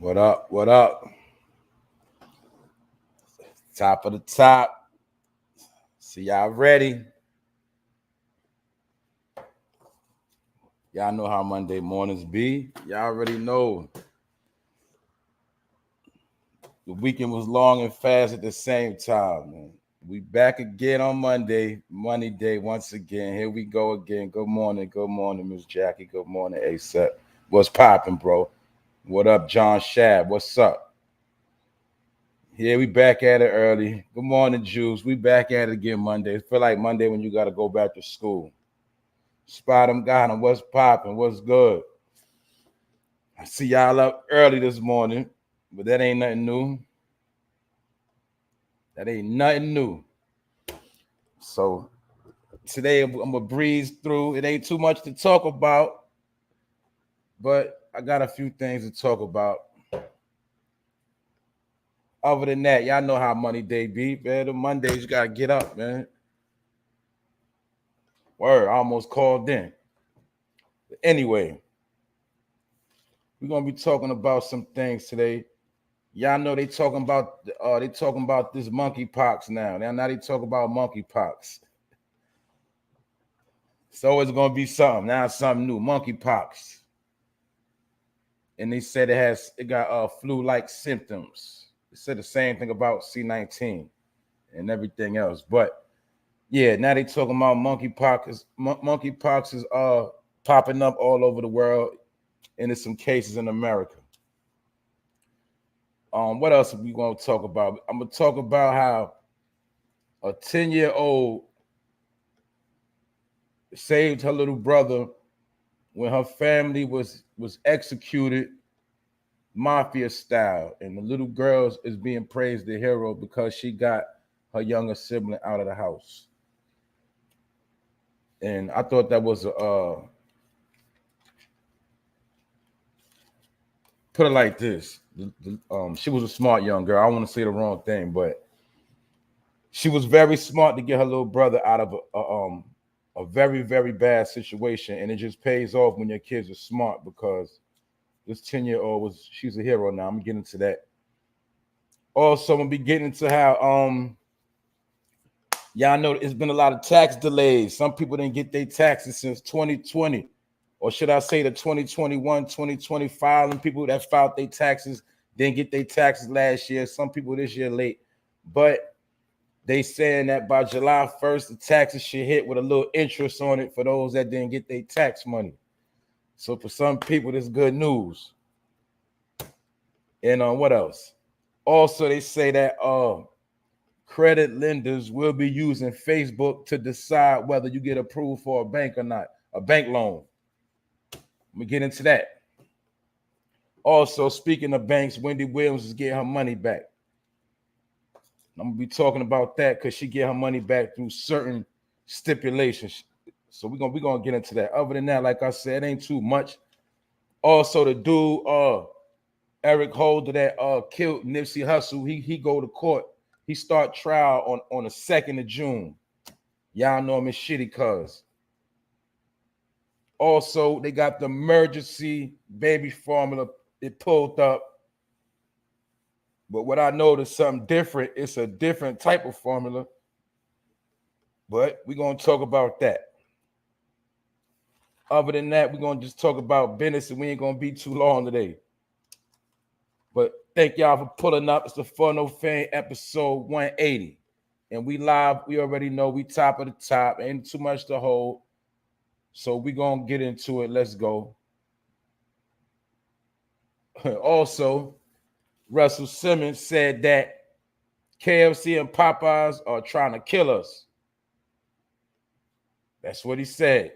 What up? What up? Top of the top. See y'all ready. Y'all know how Monday mornings be. Y'all already know. The weekend was long and fast at the same time, man. We back again on Monday, Money Day once again. Here we go again. Good morning, Miss Jackie. Good morning, ASAP. What's popping, bro? What up, John Shab? What's up? Yeah, we back at it early. Good morning, Juice. We back at it again Monday. It feel like Monday when you got to go back to school. Spot him, got him. What's popping? What's good? I see y'all up early this morning, but that ain't nothing new. That ain't nothing new. So today I'm gonna breeze through. It ain't too much to talk about, but I got a few things to talk about. Other than that, y'all know how Money Day be, man. The Mondays you gotta get up, man. Word, I almost called in. But anyway, we're gonna be talking about some things today. Y'all know they talking about this monkeypox now. Now they talk about monkeypox. It's always gonna be something. Now it's something new. Monkeypox. And they said it got flu-like symptoms. They said the same thing about C-19 and everything else. But yeah, now they talking about monkeypox. Monkeypox is popping up all over the world, and there's some cases in America. What else are we going to talk about? I'm going to talk about how a 10-year-old saved her little brother when her family was executed mafia style, and the little girl is being praised the hero because she got her younger sibling out of the house. And I thought that was put it like this. She was a smart young girl. I don't want to say the wrong thing, but she was very smart to get her little brother out of a very, very bad situation. And it just pays off when your kids are smart, because this 10-year-old she's a hero now. I'm gonna get into that. Also, I'm gonna be getting into how y'all know it's been a lot of tax delays. Some people didn't get their taxes since 2020. Or should I say the 2021, 2020 filing? People that filed their taxes didn't get their taxes last year. Some people this year late. But they saying that by July 1st, the taxes should hit with a little interest on it for those that didn't get their tax money. So for some people, this is good news. And what else? Also, they say that credit lenders will be using Facebook to decide whether you get approved for a bank or not, a bank loan. Let me get into that. Also, speaking of banks, Wendy Williams is getting her money back. I'm gonna be talking about that because she get her money back through certain stipulations. So we're gonna get into that. Other than that, like I said, it ain't too much. Also, the dude Eric Holder that killed Nipsey Hussle, he go to court. He start trial on the 2nd of June. Y'all know him as Shitty Cuz. Also, they got the emergency baby formula. It pulled up. But what I noticed something different. It's a different type of formula. But we're going to talk about that. Other than that, we're going to just talk about business, and we ain't going to be too long today. But thank y'all for pulling up. It's the Fun No Fame episode 180. And we live. We already know we top of the top. Ain't too much to hold. So we're going to get into it. Let's go. Also, Russell Simmons said that KFC and Popeyes are trying to kill us. That's what he said.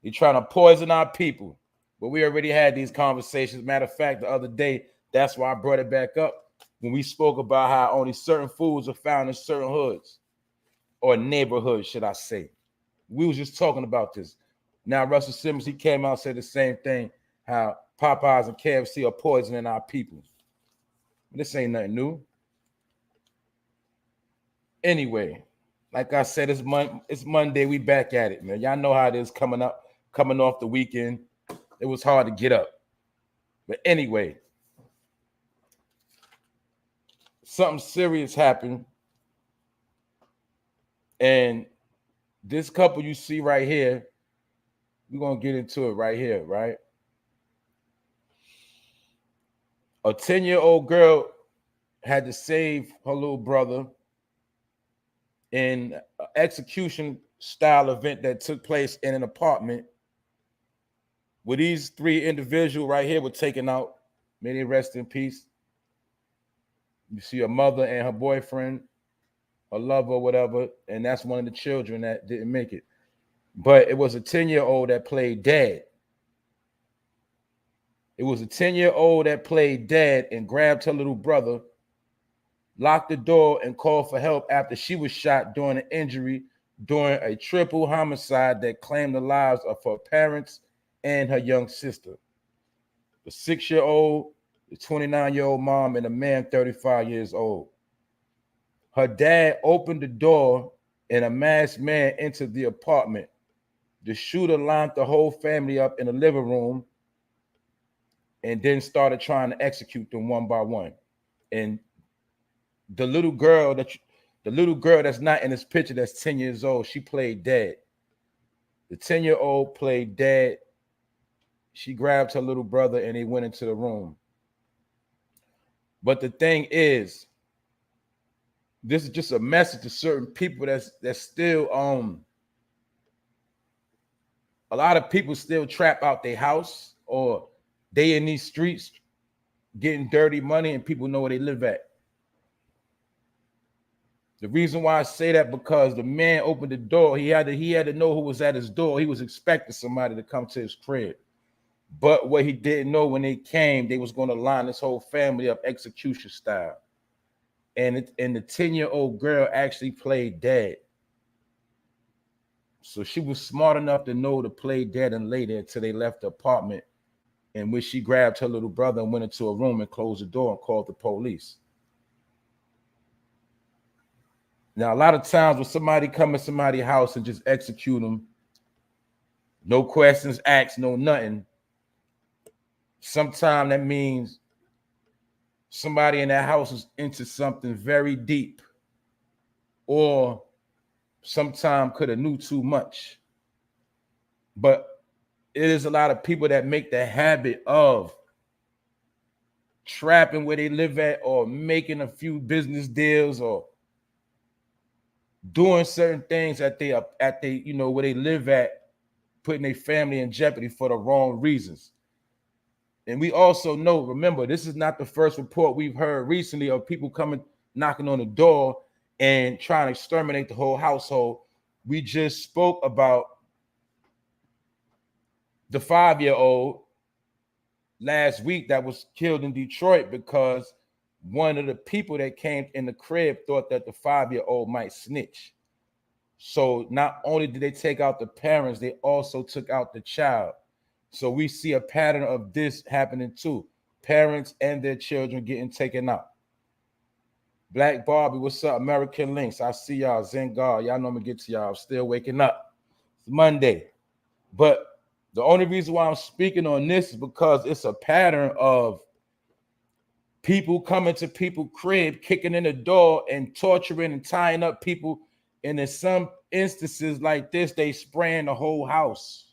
He's trying to poison our people. But we already had these conversations. Matter of fact, the other day, that's why I brought it back up when we spoke about how only certain foods are found in certain hoods or neighborhoods, should I say. We was just talking about this. Now, Russell Simmons, he came out and said the same thing, how Popeyes and KFC are poisoning our people. This ain't nothing new. Anyway, like I said, it's Monday. We back at it, man. Y'all know how it is coming off the weekend. It was hard to get up. But anyway, something serious happened. And this couple you see right here, we're going to get into it right here, right? A 10-year-old girl had to save her little brother in an execution style event that took place in an apartment where these three individuals right here were taken out. May they rest in peace. You see a mother and her boyfriend, a lover, whatever, and that's one of the children that didn't make it. But it was a 10-year-old that played dad. It was a 10-year-old that played dad and grabbed her little brother, locked the door, and called for help after she was shot during an injury during a triple homicide that claimed the lives of her parents and her young sister. The 6-year-old, the 29-year-old mom, and a man 35 years old. Her dad opened the door and a masked man entered the apartment. The shooter lined the whole family up in the living room and then started trying to execute them one by one. And the little girl that's not in this picture, that's 10 years old, she played dad. The 10-year-old played dad. She grabbed her little brother and they went into the room. But the thing is, this is just a message to certain people that's still a lot of people still trap out their house, or they in these streets getting dirty money and people know where they live at. The reason why I say that, because the man opened the door. He had to know who was at his door. He was expecting somebody to come to his crib. But what he didn't know, when they came, they was going to line this whole family up execution style. And the 10-year-old girl actually played dad. So she was smart enough to know to play dead and lay there until they left the apartment, in which she grabbed her little brother and went into a room and closed the door and called the police. Now, a lot of times when somebody come in somebody's house and just execute them, no questions asked, no nothing, sometimes that means somebody in that house is into something very deep, or sometimes could have knew too much. But it is a lot of people that make the habit of trapping where they live at, or making a few business deals, or doing certain things at they where they live at, putting their family in jeopardy for the wrong reasons. And we also know, remember, this is not the first report we've heard recently of people coming, knocking on the door and trying to exterminate the whole household. We just spoke about the 5-year-old last week that was killed in Detroit because one of the people that came in the crib thought that the 5-year-old might snitch. So not only did they take out the parents, they also took out the child. So we see a pattern of this happening too. Parents and their children getting taken out. Black Barbie, what's up? American Links, I see y'all. Zengar, y'all know I'm gonna get to y'all. I'm still waking up. It's Monday. But the only reason why I'm speaking on this is because it's a pattern of people coming to people's crib, kicking in the door and torturing and tying up people. And in some instances like this, they spraying the whole house.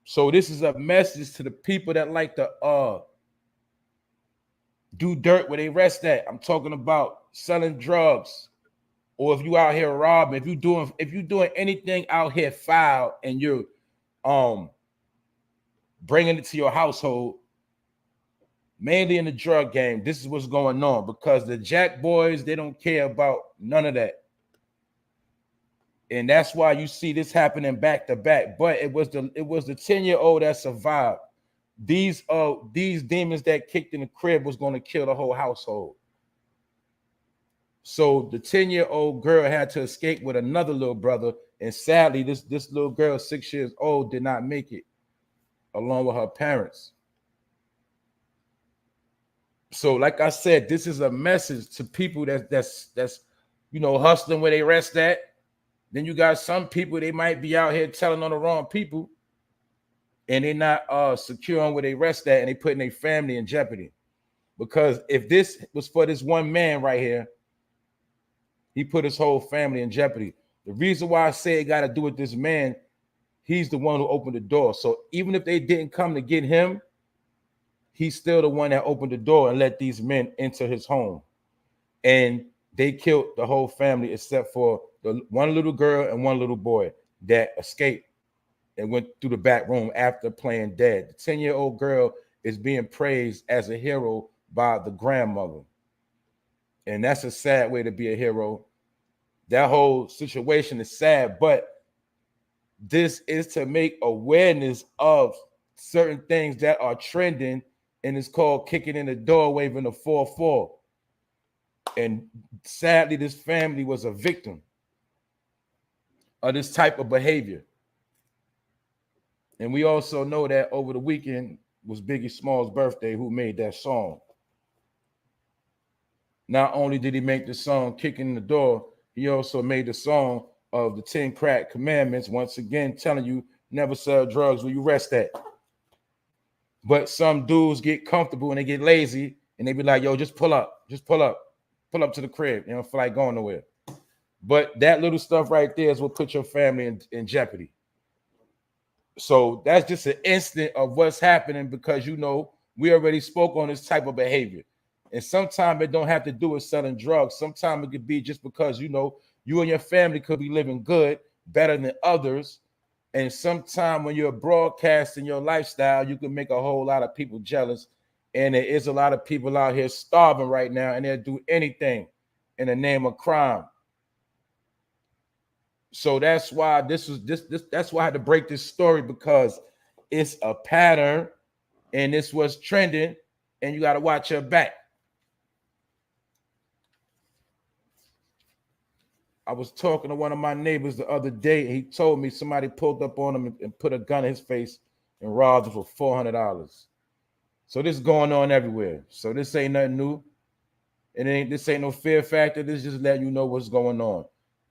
So this is a message to the people that like to do dirt where they rest at. I'm talking about selling drugs, or if you out here robbing, if you doing anything out here foul and you're bringing it to your household, mainly in the drug game, this is what's going on, because the Jack boys, they don't care about none of that. And that's why you see this happening back to back. But it was the 10-year-old that survived. These demons that kicked in the crib was going to kill the whole household. So the 10-year-old girl had to escape with another little brother. And sadly, this little girl, 6 years old, did not make it, along with her parents. So like I said, this is a message to people that's hustling where they rest at. Then you got some people, they might be out here telling on the wrong people, and they're not secure on where they rest at, and they putting their family in jeopardy. Because if this was for this one man right here, he put his whole family in jeopardy. The reason why I say it got to do with this man, he's the one who opened the door. So even if they didn't come to get him, he's still the one that opened the door and let these men enter his home. And they killed the whole family except for the one little girl and one little boy that escaped and went through the back room after playing dead. The 10-year-old girl is being praised as a hero by the grandmother. And that's a sad way to be a hero. That whole situation is sad, but this is to make awareness of certain things that are trending, and it's called kicking in the door, waving the 4-4. And sadly, this family was a victim of this type of behavior. And we also know that over the weekend was Biggie Small's birthday, who made that song. Not only did he make the song Kicking in the Door, he also made the song of the 10 crack commandments, once again telling you never sell drugs where you rest at. But some dudes get comfortable and they get lazy and they be like, yo, just pull up to the crib. You don't feel like going nowhere. But that little stuff right there is what put your family in jeopardy. So that's just an instant of what's happening, because, you know, we already spoke on this type of behavior. And sometimes it don't have to do with selling drugs. Sometimes it could be just because, you know, you and your family could be living good, better than others. And sometimes when you're broadcasting your lifestyle, you can make a whole lot of people jealous. And there is a lot of people out here starving right now, and they'll do anything in the name of crime. So that's why that's why I had to break this story, because it's a pattern and this was trending, and you got to watch your back. I was talking to one of my neighbors the other day, and he told me somebody pulled up on him and put a gun in his face and robbed him for $400. So this is going on everywhere. So this ain't nothing new. This ain't no fear factor. This is just letting you know what's going on.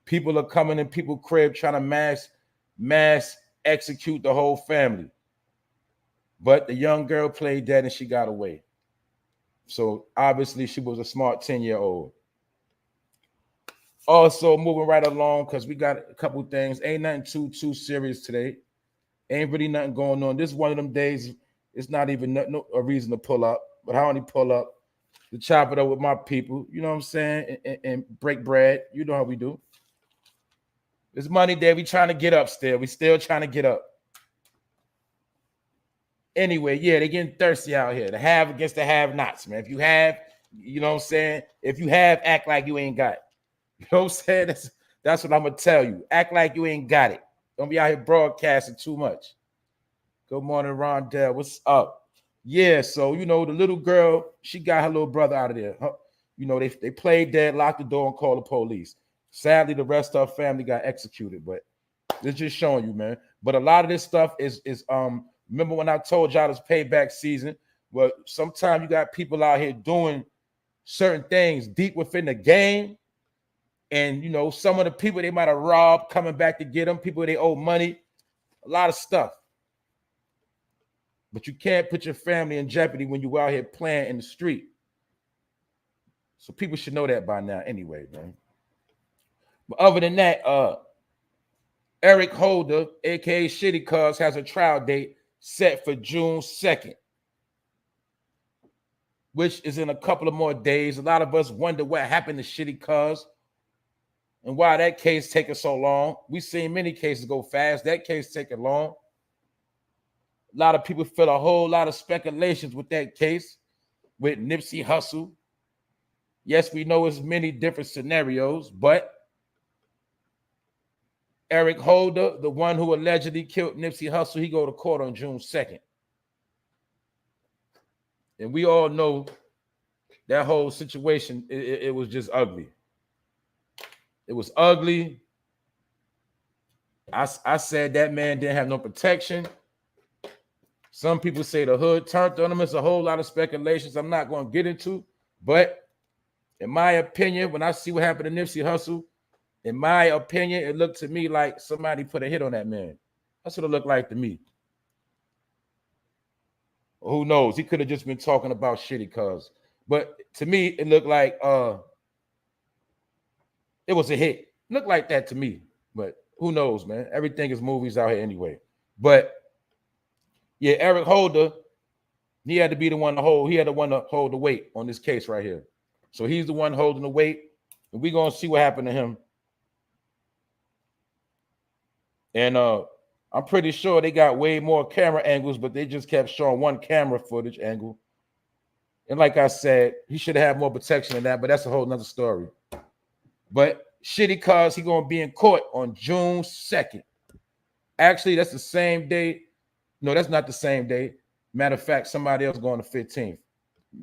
People are coming in people's crib trying to mass execute the whole family. But the young girl played dead and she got away. So obviously she was a smart 10-year-old. Also moving right along, because we got a couple things. Ain't nothing too serious today. Ain't really nothing going on. This is one of them days. It's not even a reason to pull up, but I only pull up to chop it up with my people. You know what I'm saying? And break bread. You know how we do. It's Monday day. We trying to get up still. We still trying to get up. Anyway, yeah, they getting thirsty out here. The have against the have-nots, man. If you have, you know what I'm saying? If you have, act like you ain't got it. You know what I'm saying? That's what I'm going to tell you. Act like you ain't got it. Don't be out here broadcasting too much. Good morning, Rondell. What's up? Yeah, so, you know, the little girl, she got her little brother out of there. You know, they played dead, locked the door, and called the police. Sadly, the rest of her family got executed, but it's just showing you, man. But a lot of this stuff is remember when I told y'all it's payback season? Well, sometimes you got people out here doing certain things deep within the game. And, you know, some of the people they might have robbed coming back to get them, people they owe money, a lot of stuff. But you can't put your family in jeopardy when you're out here playing in the street. So people should know that by now anyway, man. But other than that, Eric Holder, a.k.a. Shitty Cuz, has a trial date set for June 2nd, which is in a couple of more days. A lot of us wonder what happened to Shitty Cuz and why that case taking so long. We've seen many cases go fast. That case taking long. A lot of people feel a whole lot of speculations with that case with Nipsey Hussle. Yes, we know it's many different scenarios, but Eric Holder, the one who allegedly killed Nipsey Hussle, he go to court on June 2nd. And we all know that whole situation, it was just ugly. It was ugly. I said that man didn't have no protection. Some people say the hood turned on him. It's a whole lot of speculations I'm not going to get into. But in my opinion, when I see what happened to Nipsey Hussle, in my opinion, it looked to me like somebody put a hit on that man. That's what it looked like to me. Who knows? He could have just been talking about Shitty Cuz. But to me, it looked like it was a hit. Looked like that to me. But who knows, man? Everything is movies out here anyway. But yeah, Eric Holder, he had to be the one to hold. He had the one to hold the weight on this case right here. So he's the one holding the weight, and we're gonna see what happened to him. And I'm pretty sure they got way more camera angles, but they just kept showing one camera footage angle. And like I said, he should have had more protection than that, but that's a whole nother story. But shitty cause he gonna be in court on June 2nd. Actually, that's the same day. No, that's not the same day. Matter of fact, somebody else going the 15th.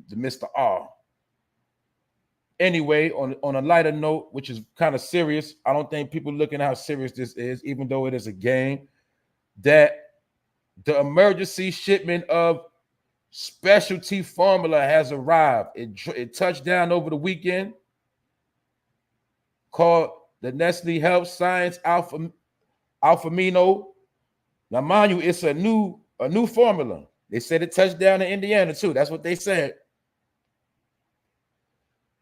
The Mr. R. Anyway, on a lighter note, which is kind of serious, I don't think people looking at how serious this is, even though it is a game, that the emergency shipment of specialty formula has arrived. It touched down over the weekend, called the Nestle Health Science Alphamino. Now, mind you, it's a new formula. They said it touched down in Indiana too. That's what they said.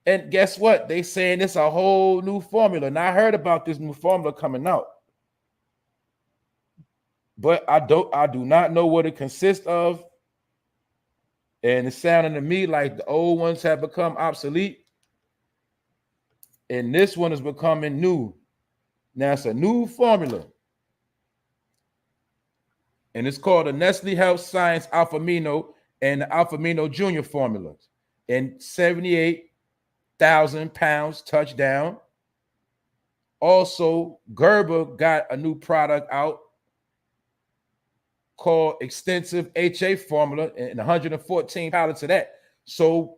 And guess what? They saying it's a whole new formula. And I heard about this new formula coming out, but I do not know what it consists of. And it's sounding to me like the old ones have become obsolete, and this one is becoming new. Now it's a new formula, and it's called the Nestle Health Science Alphamino and the Alphamino Junior formulas. And 78,000 pounds touchdown. Also, Gerber got a new product out called Extensive HA Formula and 114 pallets of that. So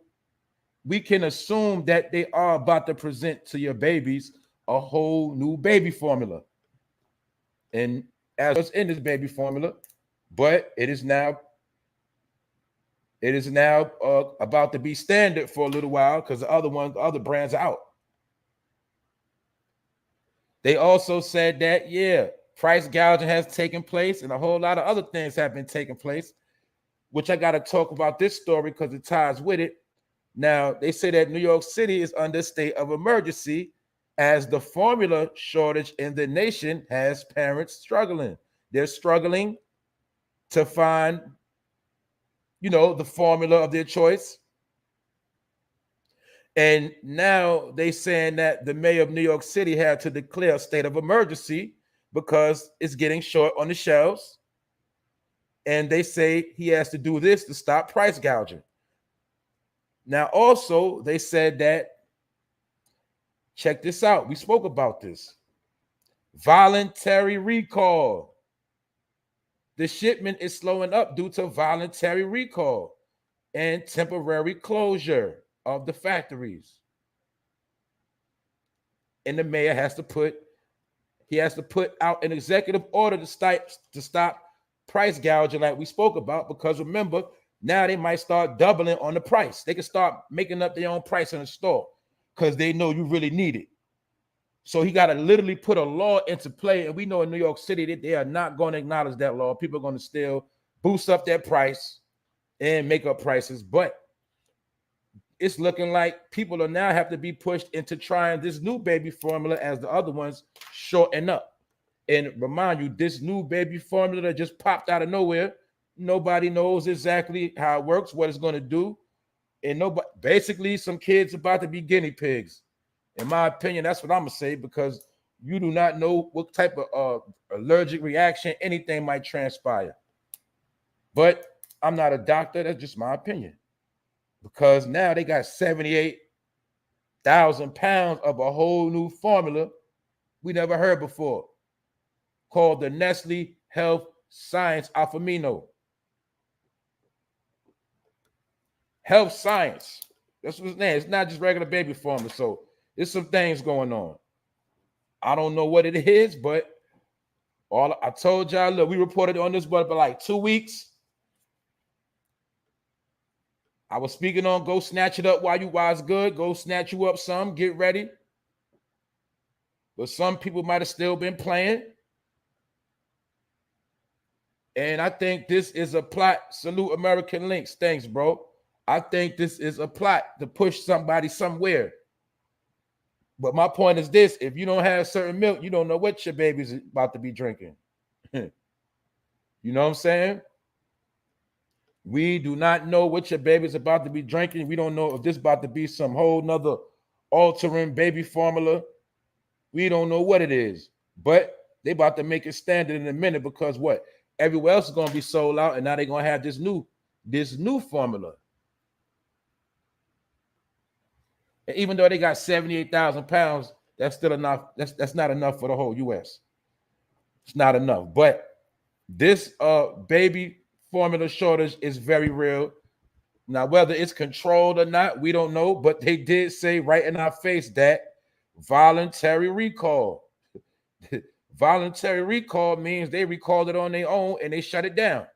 we can assume that they are about to present to your babies a whole new baby formula. And as what's in this baby formula, but it is now about to be standard for a little while because the other brands are out. They also said that, yeah, price gouging has taken place and a whole lot of other things have been taking place, which I got to talk about this story because it ties with it. Now, they say that New York City is under state of emergency as the formula shortage in the nation has parents struggling. They're struggling to find, the formula of their choice. And now they saying that the mayor of New York City had to declare a state of emergency because it's getting short on the shelves. And they say he has to do this to stop price gouging. Now, also, they said that, check this out. We spoke about this. Voluntary recall. The shipment is slowing up due to voluntary recall and temporary closure of the factories. And the mayor has to put out an executive order to stop price gouging like we spoke about, because remember, now they might start doubling on the price. They can start making up their own price in the store because they know you really need it. So he got to literally put a law into play. And we know in New York City that they are not going to acknowledge that law. People are going to still boost up their price and make up prices. But it's looking like people are now have to be pushed into trying this new baby formula as the other ones shorten up. And remind you, this new baby formula that just popped out of nowhere, nobody knows exactly how it works, what it's going to do. And basically some kids about to be guinea pigs. In my opinion, that's what I'm going to say, because you do not know what type of allergic reaction anything might transpire. But I'm not a doctor. That's just my opinion. Because now they got 78,000 pounds of a whole new formula we never heard before, called the Nestle Health Science Alphamino. Health Science. That's what it's named. It's not just regular baby formula. So there's some things going on. I don't know what it is, but I told y'all, look, we reported on this for like 2 weeks. I was speaking on go snatch it up while it's good. Go snatch you up some, get ready. But some people might have still been playing. And I think this is a plot. Salute American Links. Thanks, bro. I think this is a plot to push somebody somewhere. But my point is this: if you don't have certain milk, you don't know what your baby's about to be drinking. You know what I'm saying? We do not know what your baby's about to be drinking. We don't know if this about to be some whole nother altering baby formula. We don't know what it is. But they about to make it standard in a minute because what? Everywhere else is going to be sold out, and now they're going to have this new formula. And even though they got 78,000 pounds, that's still enough. That's not enough for the whole U.S. It's not enough. But this baby formula shortage is very real. Now, whether it's controlled or not, we don't know. But they did say right in our face that voluntary recall. Voluntary recall means they recalled it on their own and they shut it down.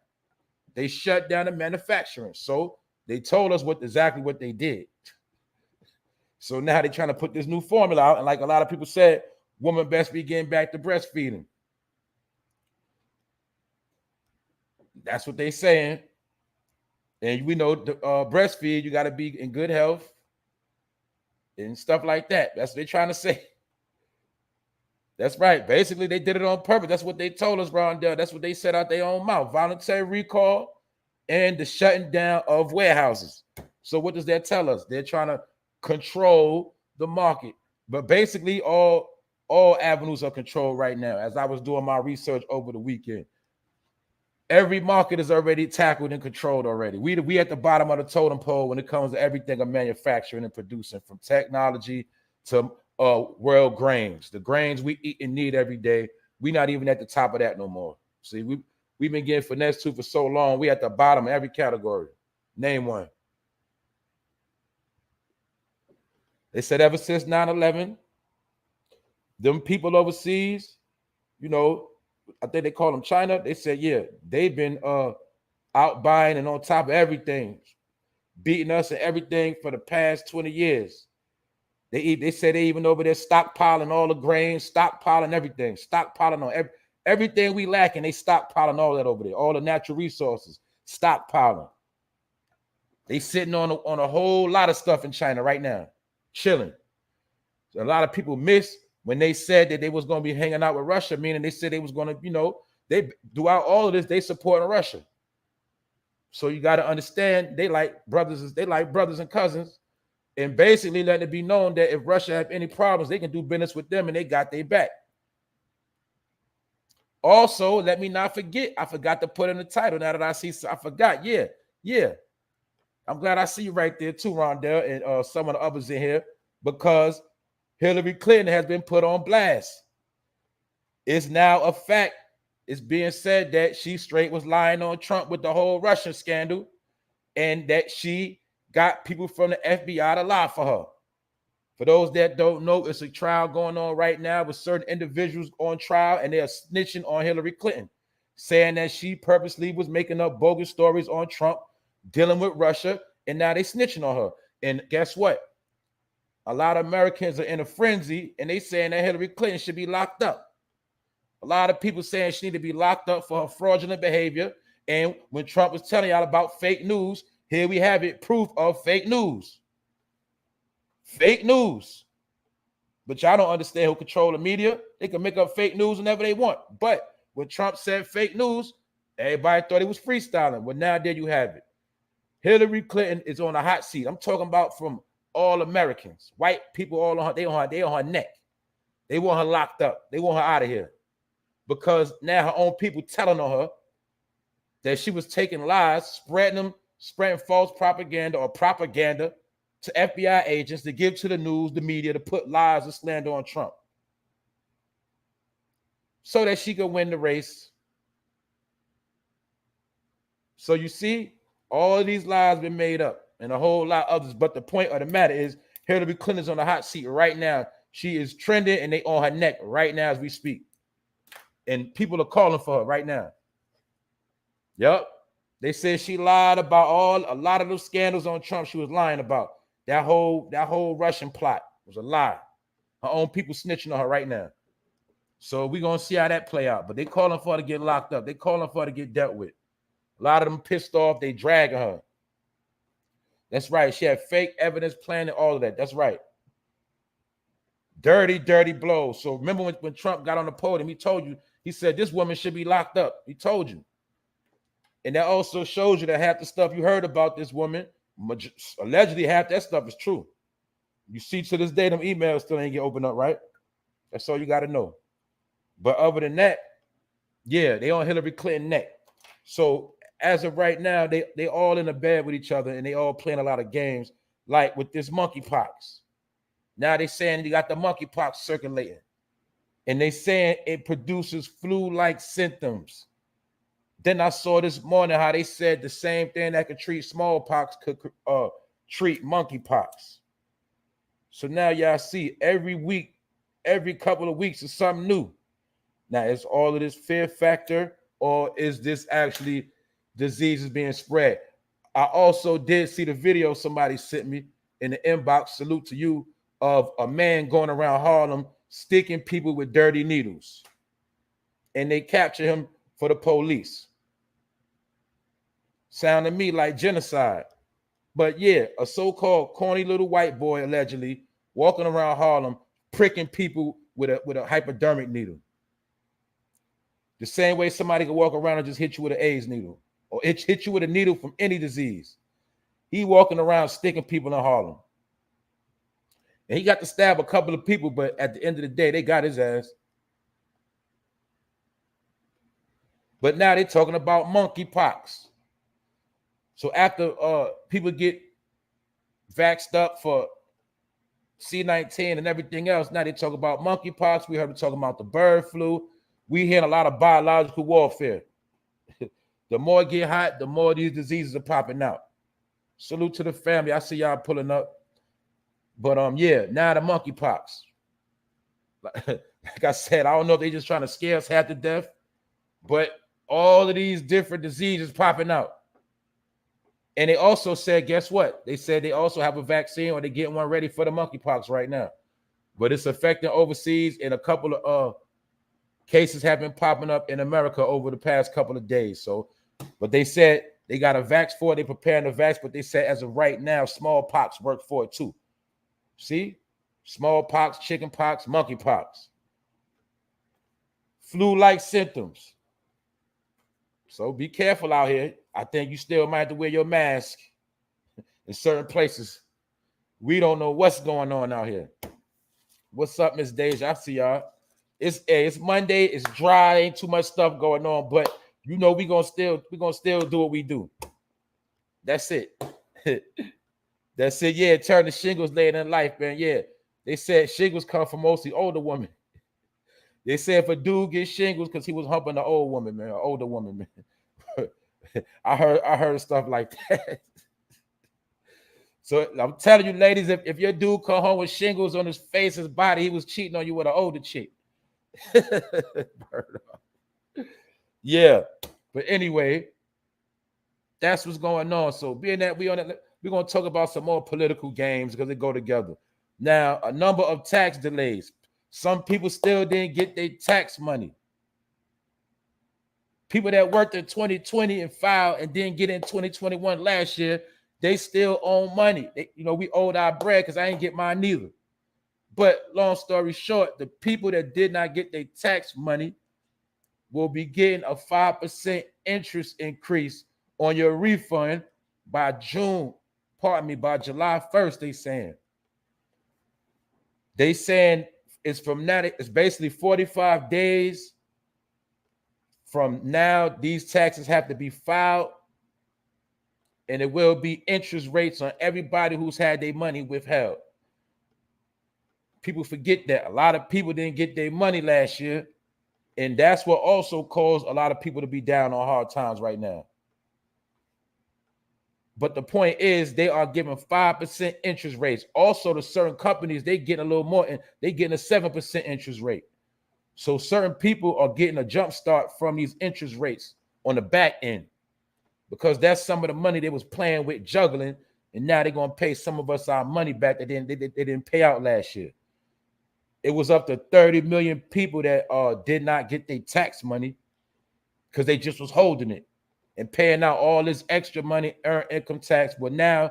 They shut down the manufacturing. So they told us exactly what they did. So now they're trying to put this new formula out. And like a lot of people said, women best be getting back to breastfeeding. That's what they're saying. And we know the breastfeed, you got to be in good health and stuff like that. That's what they're trying to say. That's right. Basically, they did it on purpose. That's what they told us, Rondell. That's what they said out their own mouth. Voluntary recall and the shutting down of warehouses. So what does that tell us? They're trying to control the market. But basically, all avenues are controlled right now. As I was doing my research over the weekend, every market is already tackled and controlled already. We at the bottom of the totem pole when it comes to everything of manufacturing and producing, from technology to world grains, the grains we eat and need every day. We're not even at the top of that no more. See, we've been getting finesse too for so long. We at the bottom of every category. Name one. They said ever since 9/11, them people overseas, you know, I think they call them China. They said, yeah, they've been out buying and on top of everything, beating us and everything for the past 20 years. They say they even over there stockpiling all the grains, stockpiling everything, stockpiling on everything we lack, and they stockpiling all that over there, all the natural resources, stockpiling. They sitting on a whole lot of stuff in China right now, chilling. So a lot of people miss when they said that they was going to be hanging out with Russia, meaning they said they was going to, you know, they throughout all of this, they supporting Russia. So you got to understand, they like brothers and cousins. And basically letting it be known that if Russia have any problems, they can do business with them and they got their back. Also, let me not forget, I forgot to put in the title. Now that I see, I forgot. Yeah. I'm glad I see you right there too, Rondell, and some of the others in here, because Hillary Clinton has been put on blast. It's now a fact. It's being said that she straight was lying on Trump with the whole Russian scandal, and that she got people from the FBI to lie for her. For those that don't know, it's a trial going on right now with certain individuals on trial, and they are snitching on Hillary Clinton, saying that she purposely was making up bogus stories on Trump, dealing with Russia, and now they snitching on her. And guess what? A lot of Americans are in a frenzy, and they saying that Hillary Clinton should be locked up. A lot of people saying she need to be locked up for her fraudulent behavior. And when Trump was telling y'all about fake news, here we have it, proof of fake news. Fake news. But y'all don't understand who control the media. They can make up fake news whenever they want. But when Trump said fake news, everybody thought he was freestyling. Well, now there you have it. Hillary Clinton is on a hot seat. I'm talking about from all Americans, white people, all on her. They on her neck. They want her locked up. They want her out of here. Because now her own people telling on her that she was taking lies, spreading false propaganda or propaganda to FBI agents to give to the news, the media, to put lies and slander on Trump so that she could win the race. So you see, all of these lies been made up and a whole lot of others. But the point of the matter is Hillary Clinton's on the hot seat right now. She is trending and they on her neck right now as we speak. And people are calling for her right now. Yep. They said she lied about a lot of those scandals on Trump. She was lying about that whole Russian plot was a lie. Her own people snitching on her right now. So we're going to see how that play out. But they calling for her to get locked up. They calling for her to get dealt with. A lot of them pissed off. They dragging her. That's right. She had fake evidence planning, all of that. That's right. Dirty, dirty blows. So remember when Trump got on the podium, he told you, he said this woman should be locked up. He told you. And that also shows you that half the stuff you heard about this woman, allegedly half that stuff is true. You see to this day, them emails still ain't get opened up, right? That's all you got to know. But other than that, yeah, they on Hillary Clinton neck. So as of right now, they all in a bed with each other and they all playing a lot of games, like with this monkeypox. Now they saying you got the monkeypox circulating. And they saying it produces flu-like symptoms. Then I saw this morning how they said the same thing that could treat smallpox could treat monkeypox. So now y'all see every week, every couple of weeks is something new. Now, is all of this fear factor, or is this actually diseases being spread? I also did see the video somebody sent me in the inbox, salute to you, of a man going around Harlem sticking people with dirty needles. And they capture him for the police. Sound to me like genocide. But yeah, a so-called corny little white boy allegedly walking around Harlem pricking people with a hypodermic needle. The same way somebody can walk around and just hit you with an AIDS needle or hit you with a needle from any disease. He walking around sticking people in Harlem. And he got to stab a couple of people, but at the end of the day, they got his ass. But now they're talking about monkeypox. So after people get vaxxed up for C-19 and everything else, now they talk about monkeypox. We heard them talking about the bird flu. We hear a lot of biological warfare. The more it get hot, the more these diseases are popping out. Salute to the family. I see y'all pulling up. But yeah, now the monkeypox. Like I said, I don't know if they just trying to scare us half to death, but all of these different diseases popping out. And they also said, guess what? They said they also have a vaccine, or they're getting one ready for the monkeypox right now. But it's affecting overseas, and a couple of cases have been popping up in America over the past couple of days. So, but they said they got a vax for it. They're preparing the vax, but they said as of right now, smallpox work for it too. See? Smallpox, chickenpox, monkeypox. Flu-like symptoms. So be careful out here. I think you still might have to wear your mask in certain places. We don't know what's going on out here. What's up, Miss Deja? I see y'all. It's Monday. It's dry. Ain't too much stuff going on, but you know we're gonna still do what we do. That's it. That's it. Yeah, turn the shingles later in life, man. Yeah, they said shingles come from mostly older women. They said if a dude gets shingles because he was humping an old woman, man, an older woman, man. I heard stuff like that. So I'm telling you, ladies, if your dude come home with shingles on his face, his body, he was cheating on you with an older chick. Yeah, but anyway, that's what's going on. So being that we're gonna talk about some more political games because they go together. Now, a number of tax delays. Some people still didn't get their tax money. People that worked in 2020 and filed and didn't get in 2021 last year, they still owe money. We owed our bread because I ain't get mine neither. But long story short, the people that did not get their tax money will be getting a 5% interest increase on your refund by July 1st, they saying it's from now, it's basically 45 days from now. These taxes have to be filed, and it will be interest rates on everybody who's had their money withheld. People forget that a lot of people didn't get their money last year, and that's what also caused a lot of people to be down on hard times right now. But the point is, they are giving 5% interest rates. Also, to certain companies, they getting a little more, and they getting a 7% interest rate. So certain people are getting a jump start from these interest rates on the back end, because that's some of the money they was playing with, juggling, and now they're gonna pay some of us our money back that they didn't pay out last year. It was up to 30 million people that did not get their tax money because they just was holding it and paying out all this extra money, earned income tax. But now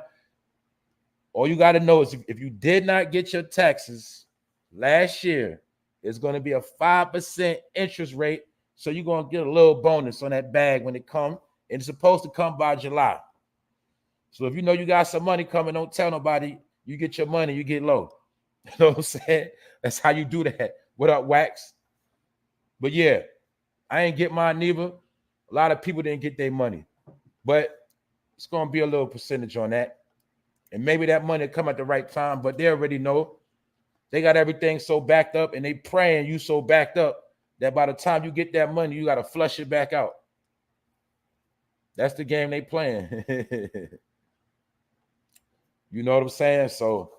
All you got to know is if you did not get your taxes last year, it's going to be a 5% interest rate. So you're going to get a little bonus on that bag when it comes. And it's supposed to come by July. So if you know you got some money coming, don't tell nobody. You get your money, you get low. You know what I'm saying? That's how you do that. What up, Wax? But yeah, I ain't get mine neither. A lot of people didn't get their money. But it's going to be a little percentage on that. And maybe that money will come at the right time, but they already know. They got everything so backed up, and they praying you so backed up that by the time you get that money, you got to flush it back out. That's the game they playing. You know what I'm saying? So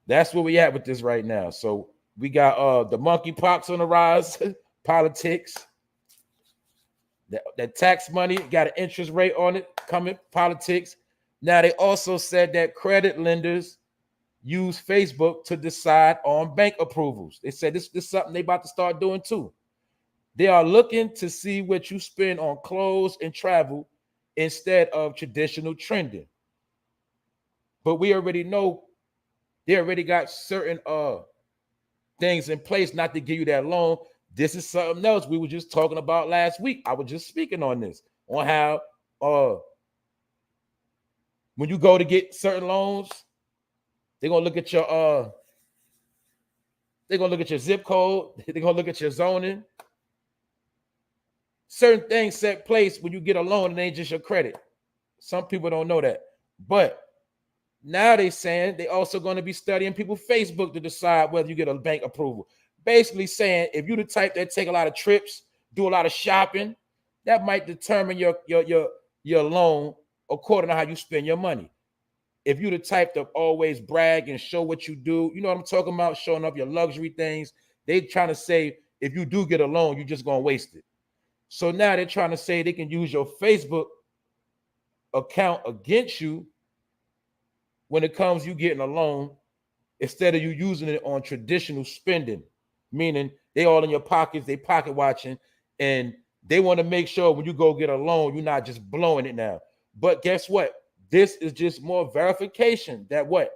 that's where we at with this right now. So we got the monkeypox on the rise, politics. That tax money got an interest rate on it coming, politics. Now they also said that credit lenders use Facebook to decide on bank approvals. They said this is something they about to start doing too. They are looking to see what you spend on clothes and travel instead of traditional trending. But we already know they already got certain things in place not to give you that loan. This is something else we were just talking about last week. I was just speaking on this, on how when you go to get certain loans, they're gonna look at your zip code, they're gonna look at your zoning. Certain things set place when you get a loan, and it ain't just your credit. Some people don't know that. But now they're saying they also going to be studying people's Facebook to decide whether you get a bank approval. Basically saying if you're the type that take a lot of trips, do a lot of shopping, that might determine your loan according to how you spend your money. If you're the type to always brag and show what you do, you know what I'm talking about, showing up your luxury things, they trying to say if you do get a loan, you're just going to waste it. So now they're trying to say they can use your Facebook account against you when it comes you getting a loan instead of you using it on traditional spending, meaning they all in your pockets, they pocket watching, and they want to make sure when you go get a loan, you're not just blowing it now. But guess what? This is just more verification that what?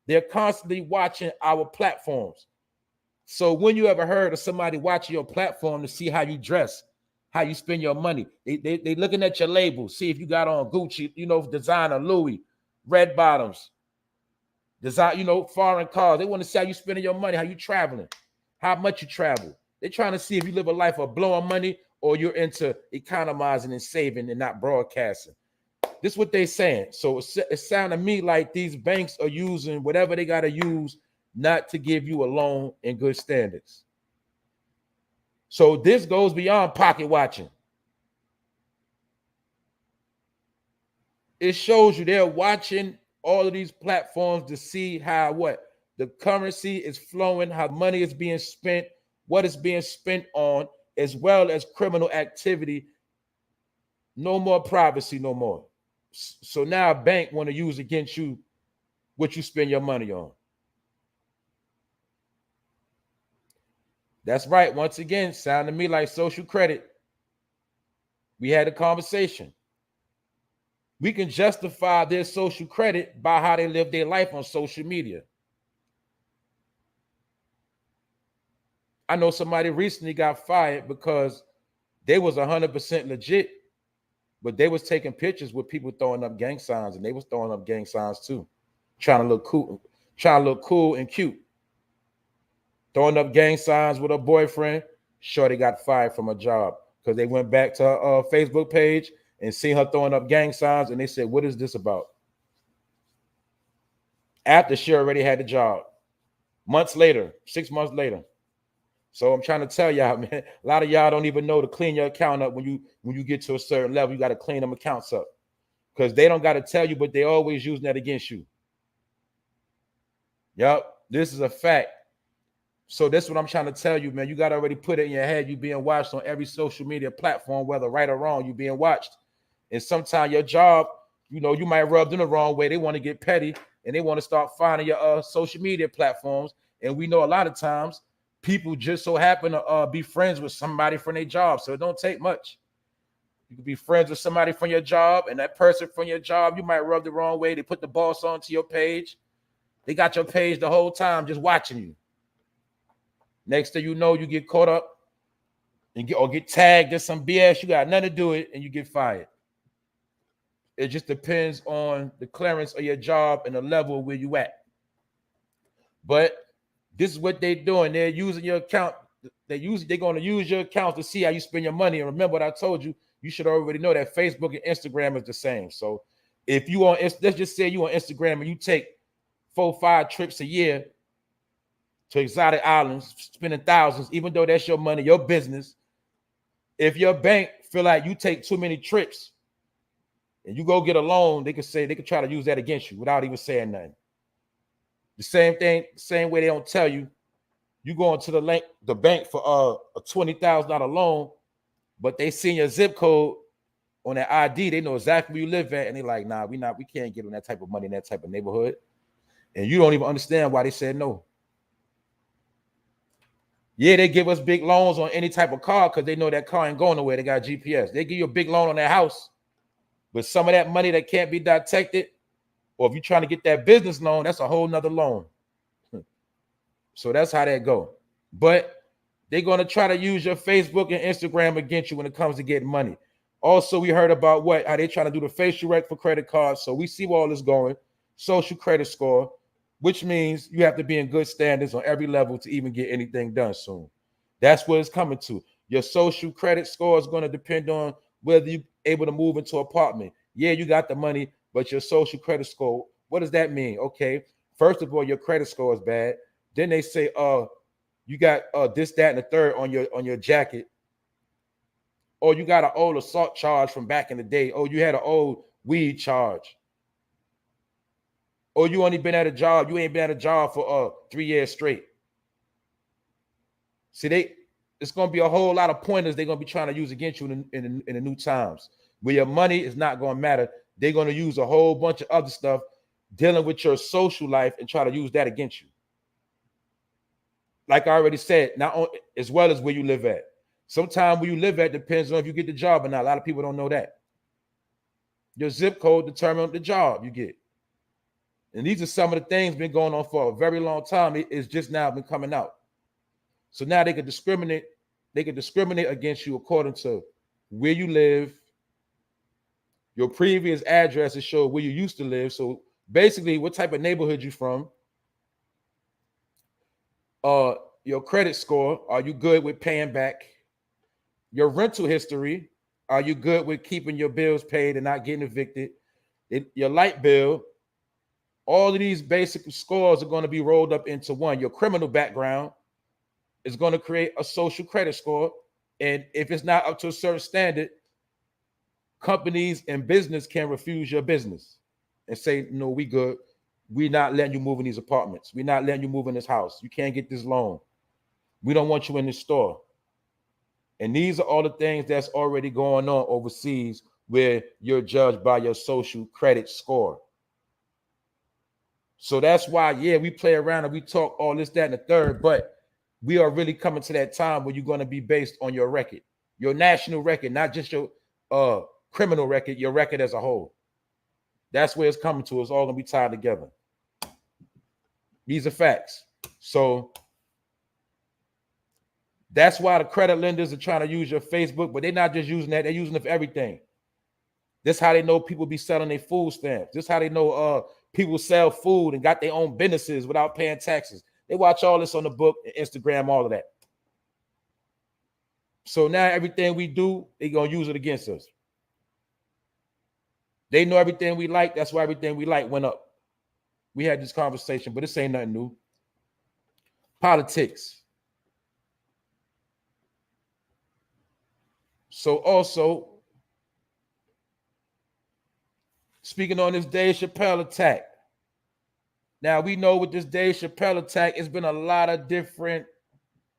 They're constantly watching our platforms. So when you ever heard of somebody watching your platform to see how you dress, how you spend your money, they looking at your label, see if you got on Gucci, designer, Louis, red bottoms, design, foreign cars. They want to see how you spending your money, how you traveling, how much you travel. They're trying to see if you live a life of blowing money or you're into economizing and saving and not broadcasting. This is what they're saying. So it sounded to me like these banks are using whatever they got to use not to give you a loan in good standards. So this goes beyond pocket watching. It shows you they're watching all of these platforms to see how the currency is flowing, how money is being spent, what is being spent on, as well as criminal activity. No more privacy, no more. So now a bank want to use against you what you spend your money on. That's right. Once again, sound to me like social credit. We had a conversation. We can justify their social credit by how they live their life on social media. I know somebody recently got fired because they was 100% legit, but they was taking pictures with people throwing up gang signs, and they was throwing up gang signs too, trying to look cool and cute. Throwing up gang signs with her boyfriend. Shorty got fired from her job because they went back to her Facebook page and seen her throwing up gang signs, and they said, "What is this about?" After she already had the job, months later, 6 months later. So I'm trying to tell y'all, man, a lot of y'all don't even know to clean your account up when you get to a certain level. You got to clean them accounts up because they don't got to tell you, but they always using that against you. Yep, this is a fact. So that's what I'm trying to tell you, man. You got to already put it in your head. You being watched on every social media platform, whether right or wrong, you being watched. And sometimes your job, you might rub them the wrong way. They want to get petty and they want to start finding your social media platforms. And we know a lot of times people just so happen to be friends with somebody from their job. So it don't take much. You can be friends with somebody from your job, and that person from your job, you might rub the wrong way. They put the boss onto your page. They got your page the whole time just watching you. Next thing you know, you get caught up and get tagged in some BS. You got nothing to do with it, and you get fired. It just depends on the clearance of your job and the level where you at. But this is what they're doing. They're using your account. They're going to use your account to see how you spend your money. And remember what I told you. You should already know that Facebook and Instagram is the same. So if you on, let's just say you on Instagram and you take 4-5 trips a year to exotic islands, spending thousands, even though that's your money, your business. If your bank feel like you take too many trips and you go get a loan, they could try to use that against you without even saying nothing. The same thing, same way they don't tell you. You go into the bank for a $20,000 loan, but they see your zip code on that ID. They know exactly where you live at, and they're like, nah, we can't get on that type of money in that type of neighborhood. And you don't even understand why they said no. Yeah, they give us big loans on any type of car because they know that car ain't going nowhere. They got GPS. They give you a big loan on that house, but some of that money that can't be detected, or if you're trying to get that business loan, that's a whole nother loan. So that's how that go. But they're going to try to use your Facebook and Instagram against you when it comes to getting money. Also, we heard about how they trying to do the facial rec for credit cards. So we see where all this going. Social credit score, which means you have to be in good standards on every level to even get anything done soon. That's what it's coming to. Your social credit score is going to depend on whether you're able to move into an apartment. Yeah, you got the money, but your social credit score, what does that mean? Okay, first of all, your credit score is bad. Then they say, you got this, that, and the third on your jacket. Or you got an old assault charge from back in the day. Or you had an old weed charge. Or you only been at a job. You ain't been at a job for 3 years straight. See, it's going to be a whole lot of pointers they're going to be trying to use against you in the new times. Where your money is not going to matter. They're going to use a whole bunch of other stuff dealing with your social life and try to use that against you. Like I already said, not only as well as where you live at. Sometimes where you live at depends on if you get the job or not. A lot of people don't know that. Your zip code determines the job you get. And these are some of the things been going on for a very long time. It's just now been coming out. So now they can discriminate. They can discriminate against you according to where you live, your previous address to show where you used to live. So basically, what type of neighborhood you from. Your credit score, are you good with paying back? Your rental history, are you good with keeping your bills paid and not getting evicted? Your light bill, all of these basic scores are going to be rolled up into one. Your criminal background is going to create a social credit score. And if it's not up to a certain standard, companies and business can refuse your business and say, no, we good. We're not letting you move in these apartments. We're not letting you move in this house. You can't get this loan. We don't want you in this store. And these are all the things that's already going on overseas where you're judged by your social credit score. So that's why, yeah, we play around and we talk all this, that, and the third, but we are really coming to that time where you're going to be based on your record, your national record, not just your criminal record, your record as a whole. That's where it's coming to. It's all going to be tied together. These are facts. So that's why the credit lenders are trying to use your Facebook, but they're not just using that. They're using it for everything. This is how they know people be selling their food stamps. This is how they know people sell food and got their own businesses without paying taxes. They watch all this on the book, Instagram, all of that. So now everything we do, they're going to use it against us. They know everything we like. That's why everything we like went up. We had this conversation, but this ain't nothing new. Politics. So also, speaking on this Dave Chappelle attack. Now, we know with this Dave Chappelle attack, it's been a lot of different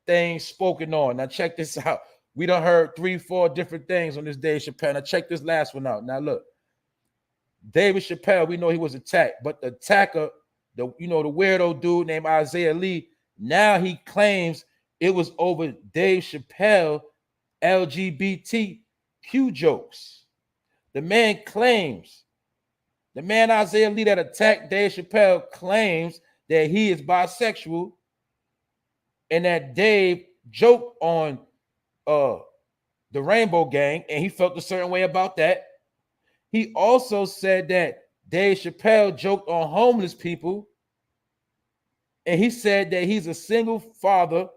things spoken on. Now, check this out. We done heard 3-4 different things on this Dave Chappelle. Now, check this last one out. Now, look. David Chappelle, we know he was attacked, but the attacker, the weirdo dude named Isaiah Lee, now he claims it was over Dave Chappelle LGBTQ jokes. The man Isaiah Lee that attacked Dave Chappelle claims that he is bisexual and that Dave joked on the Rainbow Gang and he felt a certain way about that. He also said that Dave Chappelle joked on homeless people, and he said that he's a single father,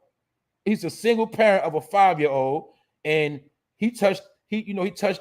he's a single parent of a 5-year-old, and he touched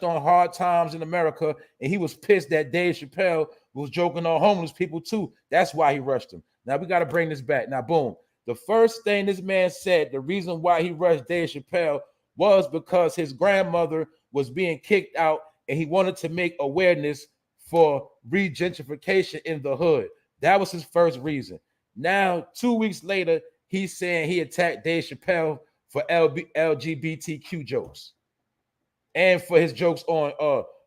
on hard times in America, and he was pissed that Dave Chappelle was joking on homeless people too. That's why he rushed him. Now we got to bring this back. Now, boom. The first thing this man said, the reason why he rushed Dave Chappelle was because his grandmother was being kicked out and he wanted to make awareness for regentrification in the hood. That was his first reason. Now, 2 weeks later, he's saying he attacked Dave Chappelle for LGBTQ jokes. And for his jokes on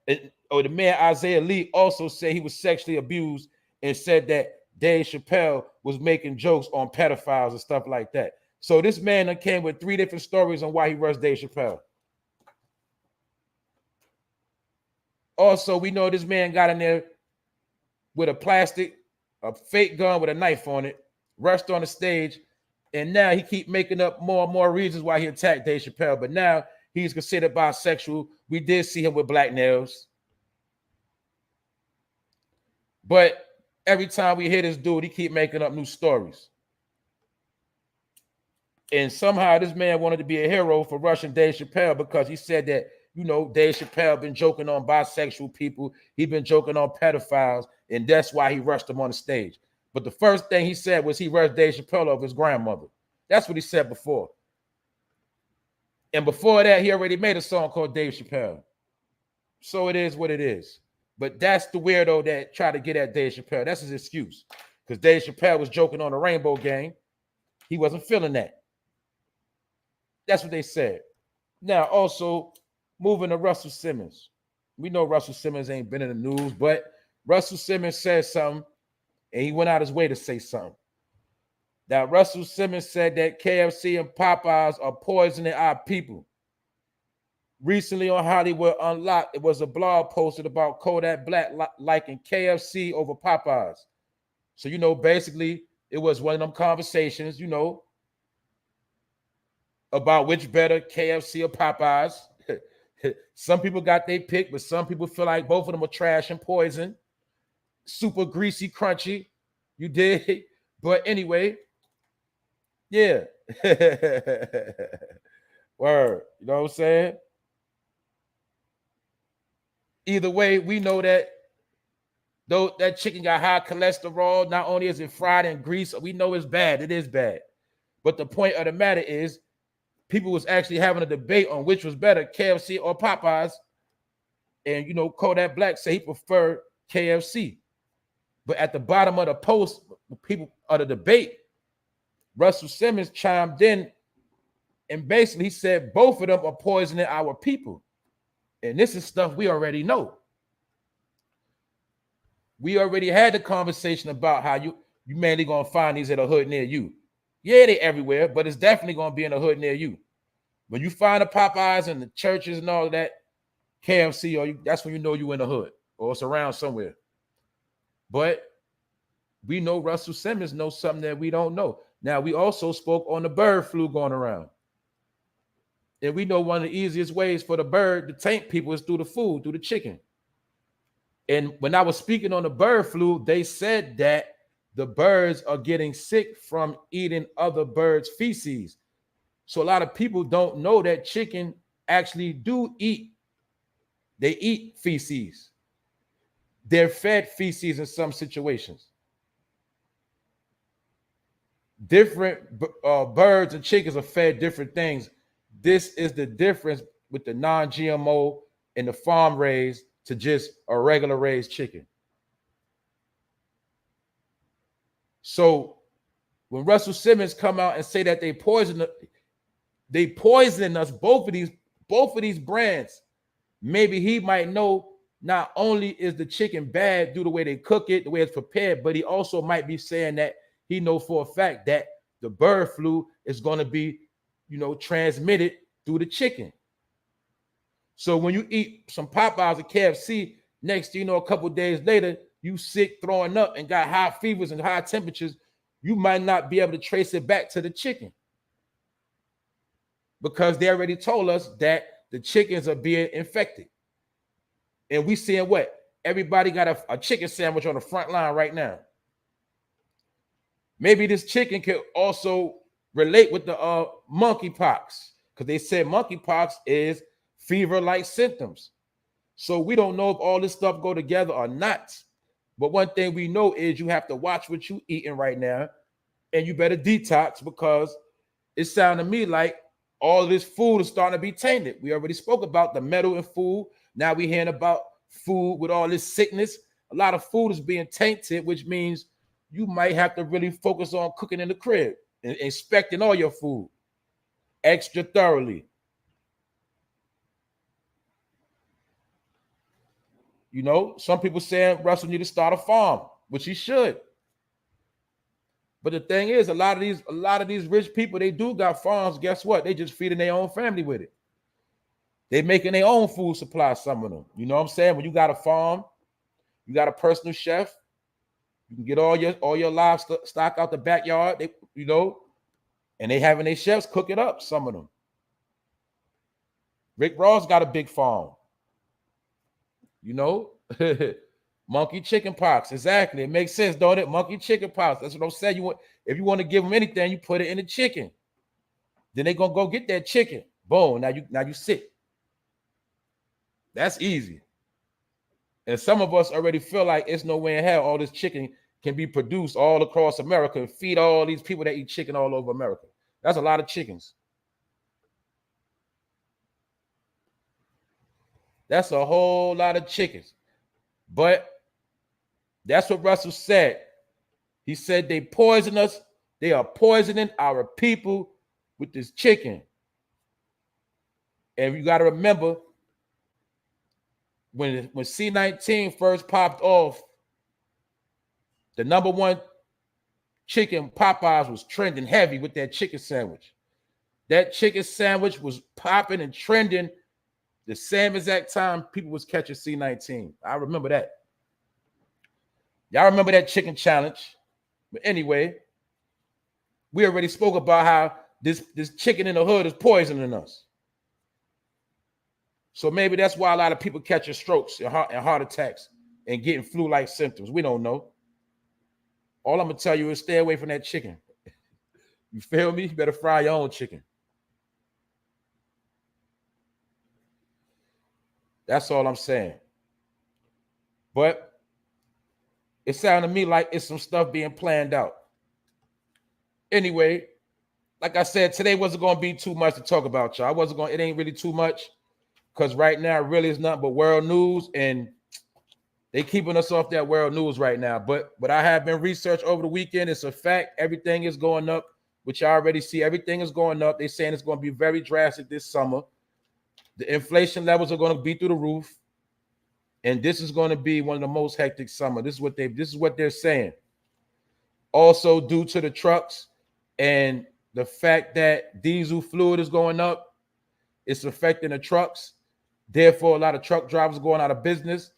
the man Isaiah Lee also said he was sexually abused and said that Dave Chappelle was making jokes on pedophiles and stuff like that. So this man came with 3 different stories on why he rushed Dave Chappelle. Also, we know this man got in there with a fake gun with a knife on it, rushed on the stage, and now he keep making up more and more reasons why he attacked Dave Chappelle. But now he's considered bisexual. We did see him with black nails. But every time we hear this dude, he keep making up new stories. And somehow this man wanted to be a hero for rushing Dave Chappelle because he said that, Dave Chappelle been joking on bisexual people. He been joking on pedophiles, and that's why he rushed him on the stage. But the first thing he said was he rushed Dave Chappelle over his grandmother. That's what he said before. And before that, he already made a song called Dave Chappelle. So it is what it is. But that's the weirdo that tried to get at Dave Chappelle. That's his excuse. Because Dave Chappelle was joking on the Rainbow Gang. He wasn't feeling that. That's what they said. Now, also, moving to Russell Simmons. We know Russell Simmons ain't been in the news, but Russell Simmons said something, and he went out his way to say something. Now, Russell Simmons said that KFC and Popeyes are poisoning our people. Recently on Hollywood Unlocked, it was a blog posted about Kodak Black liking KFC over Popeyes. So, basically, it was one of them conversations, about which better, KFC or Popeyes. Some people got their pick, but some people feel like both of them are trash and poison. Super greasy, crunchy. You did. But anyway, yeah. Word. You know what I'm saying? Either way, we know that though that chicken got high cholesterol, not only is it fried in grease, we know it's bad. It is bad. But the point of the matter is, people was actually having a debate on which was better, KFC or Popeyes. And, Kodak Black said he preferred KFC. But at the bottom of the post, people of the debate, Russell Simmons chimed in and basically he said both of them are poisoning our people. And this is stuff we already know. We already had the conversation about how you mainly going to find these at a hood near you. Yeah, they everywhere, but it's definitely going to be in a hood near you. When you find the Popeyes and the churches and all of that, KFC, that's when you know you in the hood or it's around somewhere. But we know Russell Simmons knows something that we don't know. Now, we also spoke on the bird flu going around. And we know one of the easiest ways for the bird to taint people is through the food, through the chicken. And when I was speaking on the bird flu, they said that the birds are getting sick from eating other birds' feces. So a lot of people don't know that chicken actually do eat. They eat feces. They're fed feces in some situations. Different birds and chickens are fed different things. This is the difference with the non-GMO and the farm raised to just a regular raised chicken. So when Russell Simmons come out and say that they poison us, both of these brands, maybe he might know not only is the chicken bad due to the way they cook it, the way it's prepared, but he also might be saying that he know for a fact that the bird flu is going to be, transmitted through the chicken. So when you eat some Popeyes or KFC, next thing you know, a couple days later, you sick, throwing up, and got high fevers and high temperatures. you might not be able to trace it back to the chicken, because they already told us that the chickens are being infected. And we seeing what? Everybody got a chicken sandwich on the front line right now. Maybe this chicken could also relate with the monkeypox, because they said monkeypox is fever-like symptoms. So we don't know if all this stuff go together or not. But one thing we know is you have to watch what you eating right now, and you better detox, because it sounded to me like all this food is starting to be tainted. We already spoke about the metal in food. Now we're hearing about food with all this sickness. A lot of food is being tainted, which means you might have to really focus on cooking in the crib and inspecting all your food extra thoroughly. You know, some people saying Russell need to start a farm, which he should. But the thing is, a lot of these rich people, they do got farms. Guess what? They just feeding their own family with it. They making their own food supply, some of them. You know what I'm saying? When you got a farm, you got a personal chef, you can get all your livestock out the backyard, and they having their chefs cook it up, some of them. Rick Ross got a big farm. Monkey chicken pox. Exactly. It makes sense, don't it? Monkey chicken pox. That's what I'm saying. If you want to give them anything, you put it in the chicken. Then they're gonna go get that chicken. Boom. Now you sit. That's easy. And some of us already feel like it's no way in hell all this chicken can be produced all across America and feed all these people that eat chicken all over America. That's a lot of chickens. That's a whole lot of chickens. But that's what Russell said. He said they poison us. They are poisoning our people with this chicken. And you got to remember, when C-19 first popped off, the number one chicken, Popeyes, was trending heavy with that chicken sandwich. That chicken sandwich was popping and trending the same exact time people was catching C-19. I remember that. Y'all remember that chicken challenge? But anyway, we already spoke about how this chicken in the hood is poisoning us. So maybe that's why a lot of people catching strokes and heart attacks and getting flu-like symptoms. We don't know. All I'm going to tell you is stay away from that chicken. You feel me? You better fry your own chicken. That's all I'm saying. But it sounded to me like it's some stuff being planned out. Anyway, like I said, today wasn't going to be too much to talk about, y'all. It ain't really too much, because right now really is nothing but world news, and they keeping us off that world news right now. But I have been researched over the weekend. It's a fact. Everything is going up, which I already see. Everything is going up. They're saying it's going to be very drastic this summer. The inflation levels are going to be through the roof. And this is going to be one of the most hectic summer. This is what they're saying. Also, due to the trucks and the fact that diesel fluid is going up, it's affecting the trucks. Therefore, a lot of truck drivers are going out of business.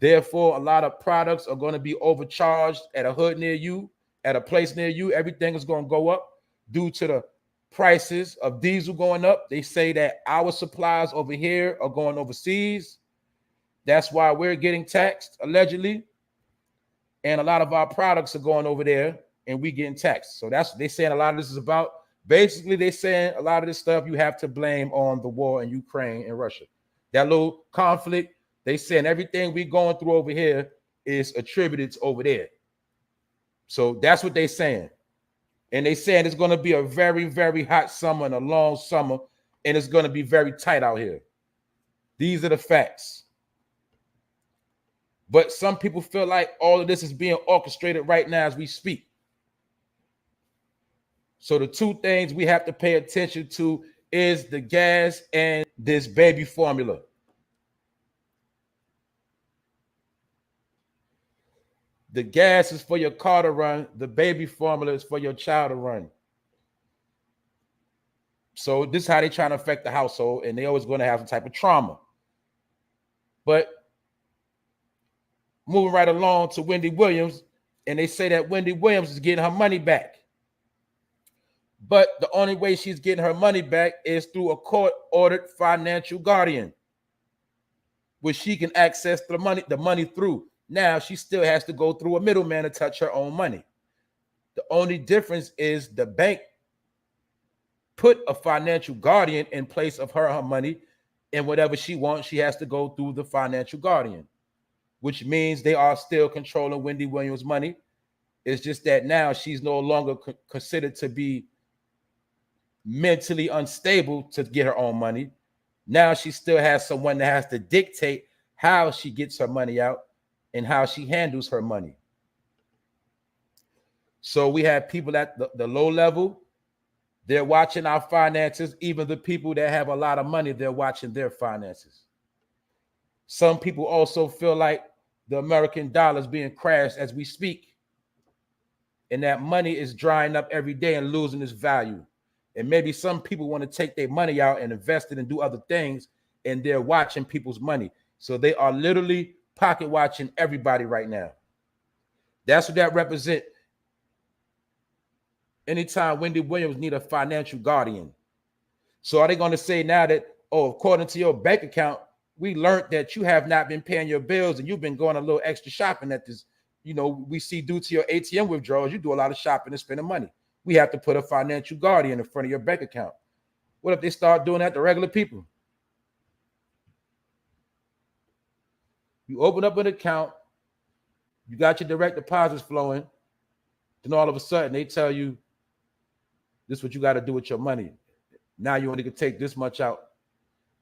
Therefore, a lot of products are going to be overcharged at a hood near you, at a place near you. Everything is going to go up due to the prices of diesel going up. They say that our supplies over here are going overseas. That's why we're getting taxed, allegedly. And a lot of our products are going over there and we getting taxed. So they're saying a lot of this is about, basically they're saying a lot of this stuff you have to blame on the war in Ukraine and Russia. That little conflict, they saying everything we going through over here is attributed over there. So that's what they're saying. And they saying it's going to be a very, very hot summer and a long summer, and it's going to be very tight out here. These are the facts. But some people feel like all of this is being orchestrated right now as we speak. So the two things we have to pay attention to is the gas and this baby formula. The gas is for your car to run. The baby formula is for your child to run. So this is how they're trying to affect the household, and they're always going to have some type of trauma. But moving right along to Wendy Williams, And they say that Wendy Williams is getting her money back. But the only way she's getting her money back is through a court-ordered financial guardian, which she can access the money through. Now she still has to go through a middleman to touch her own money. The only difference is the bank put a financial guardian in place of her money, and whatever she wants, she has to go through the financial guardian, which means they are still controlling Wendy Williams' money. It's just that now she's no longer considered to be mentally unstable to get her own money. Now she still has someone that has to dictate how she gets her money out and how she handles her money. So we have people at the low level, they're watching our finances. Even the people that have a lot of money, they're watching their finances. Some people also feel like the American dollar is being crashed as we speak, and that money is drying up every day and losing its value. And maybe some people want to take their money out and invest it and do other things, and they're watching people's money. So they are literally pocket watching everybody right now. That's what that represents. Anytime Wendy Williams need a financial guardian. So are they going to say now that, oh, according to your bank account, we learned that you have not been paying your bills and you've been going a little extra shopping at this, we see due to your ATM withdrawals, you do a lot of shopping and spending money. We have to put a financial guardian in front of your bank account. What if they start doing that to regular people? You open up an account, you got your direct deposits flowing, then all of a sudden they tell you, this is what you got to do with your money. Now you only can take this much out.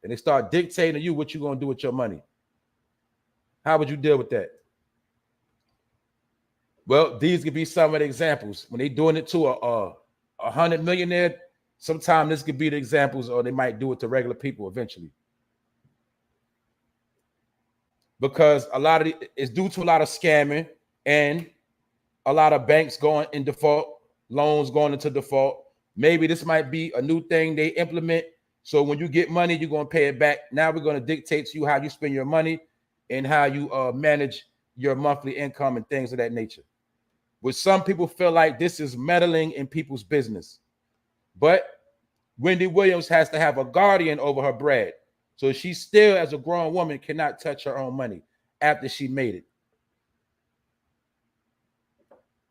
And they start dictating to you what you're going to do with your money. How would you deal with that? Well, these could be some of the examples. When they're doing it to a 100 millionaire, sometimes this could be the examples, or they might do it to regular people eventually. Because a lot of it's due to a lot of scamming and a lot of banks going in default, loans going into default. Maybe this might be a new thing they implement. So when you get money, you're going to pay it back. Now we're going to dictate to you how you spend your money and how you manage your monthly income and things of that nature. But some people feel like this is meddling in people's business. But Wendy Williams has to have a guardian over her bread. So she still, as a grown woman, cannot touch her own money after she made it.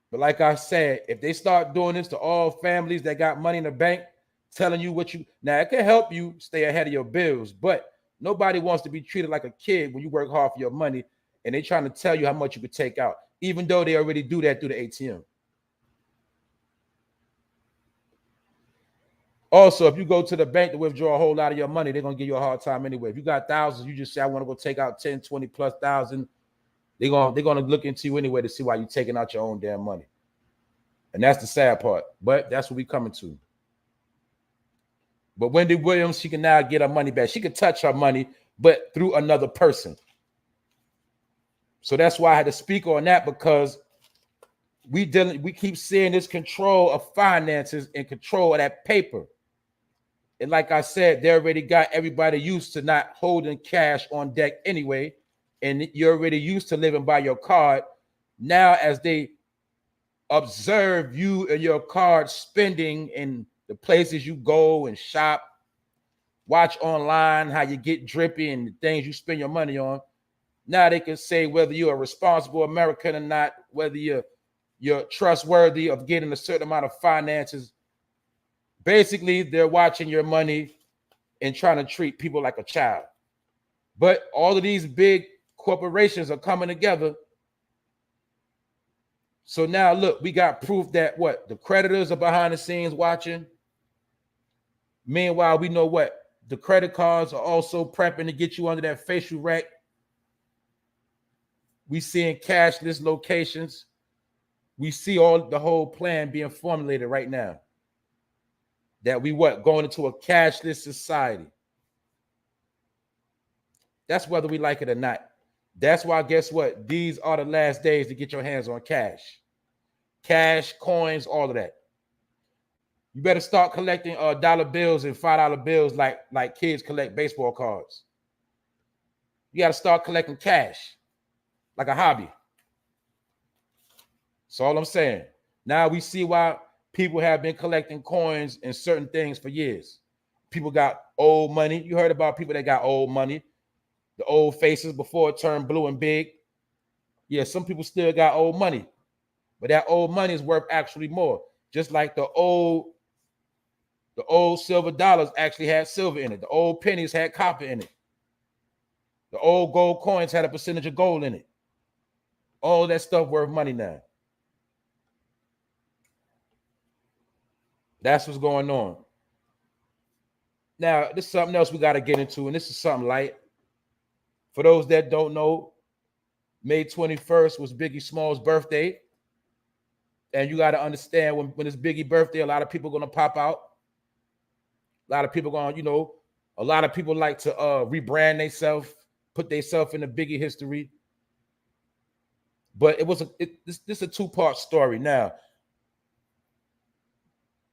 But like I said, if they start doing this to all families that got money in the bank, telling you what you, now it can help you stay ahead of your bills, but nobody wants to be treated like a kid when you work hard for your money and they trying to tell you how much you could take out, even though they already do that through the ATM. Also, if you go to the bank to withdraw a whole lot of your money, they're going to give you a hard time anyway. If you got thousands, you just say, I want to go take out 10, 20 plus thousand. They're going to look into you anyway to see why you're taking out your own damn money. And that's the sad part. But that's what we're coming to. But Wendy Williams, she can now get her money back. She can touch her money, but through another person. So that's why I had to speak on that, because we keep seeing this control of finances and control of that paper. And like I said, they already got everybody used to not holding cash on deck anyway. And you're already used to living by your card. Now, as they observe you and your card spending in the places you go and shop, watch online how you get drippy and the things you spend your money on, now they can say whether you're a responsible American or not, whether you're trustworthy of getting a certain amount of finances. Basically, they're watching your money and trying to treat people like a child. But all of these big corporations are coming together. So now, look, we got proof that what? The creditors are behind the scenes watching. Meanwhile, we know what? The credit cards are also prepping to get you under that facial rack. We seeing cashless locations. We see the whole plan being formulated right now. That we what? Going into a cashless society. That's whether we like it or not. That's why, guess what? These are the last days to get your hands on cash. Cash, coins, all of that. You better start collecting dollar bills and $5 bills like kids collect baseball cards. You got to start collecting cash like a hobby. That's all I'm saying. Now we see why people have been collecting coins and certain things for years. People got old money. You heard about people that got old money, the old faces before it turned blue and big. Yeah, some people still got old money, but that old money is worth actually more. Just like the old silver dollars actually had silver in it. The old pennies had copper in it. The old gold coins had a percentage of gold in it. All that stuff worth money now. That's what's going on. Now, this is something else we got to get into, and this is something light. For those that don't know, May 21st was Biggie Small's birthday. And you got to understand when it's Biggie's birthday, a lot of people are going to pop out. A lot of people going, a lot of people like to rebrand themselves, put themselves in the Biggie history. But this is a two-part story. Now,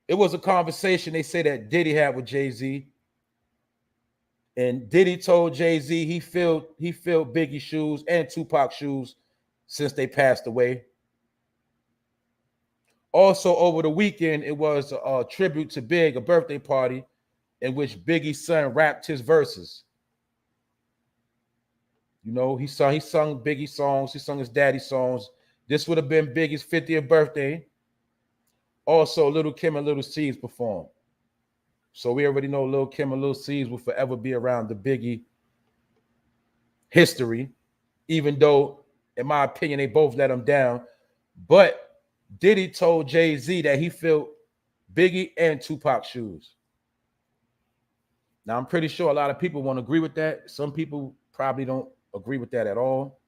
it was a conversation they say that Diddy had with Jay-Z. And Diddy told Jay-Z he filled Biggie's shoes and Tupac's shoes since they passed away. Also, over the weekend, it was a tribute to Big, a birthday party, in which Biggie's son rapped his verses. He sung Biggie's songs, he sung his daddy's songs. This would have been Biggie's 50th birthday. Also, Lil' Kim and Lil' Cease performed. So we already know Lil' Kim and Lil' Cease will forever be around the Biggie history, even though, in my opinion, they both let him down. But Diddy told Jay-Z that he filled Biggie and Tupac's shoes. Now, I'm pretty sure a lot of people won't agree with that. Some people probably don't agree with that at all.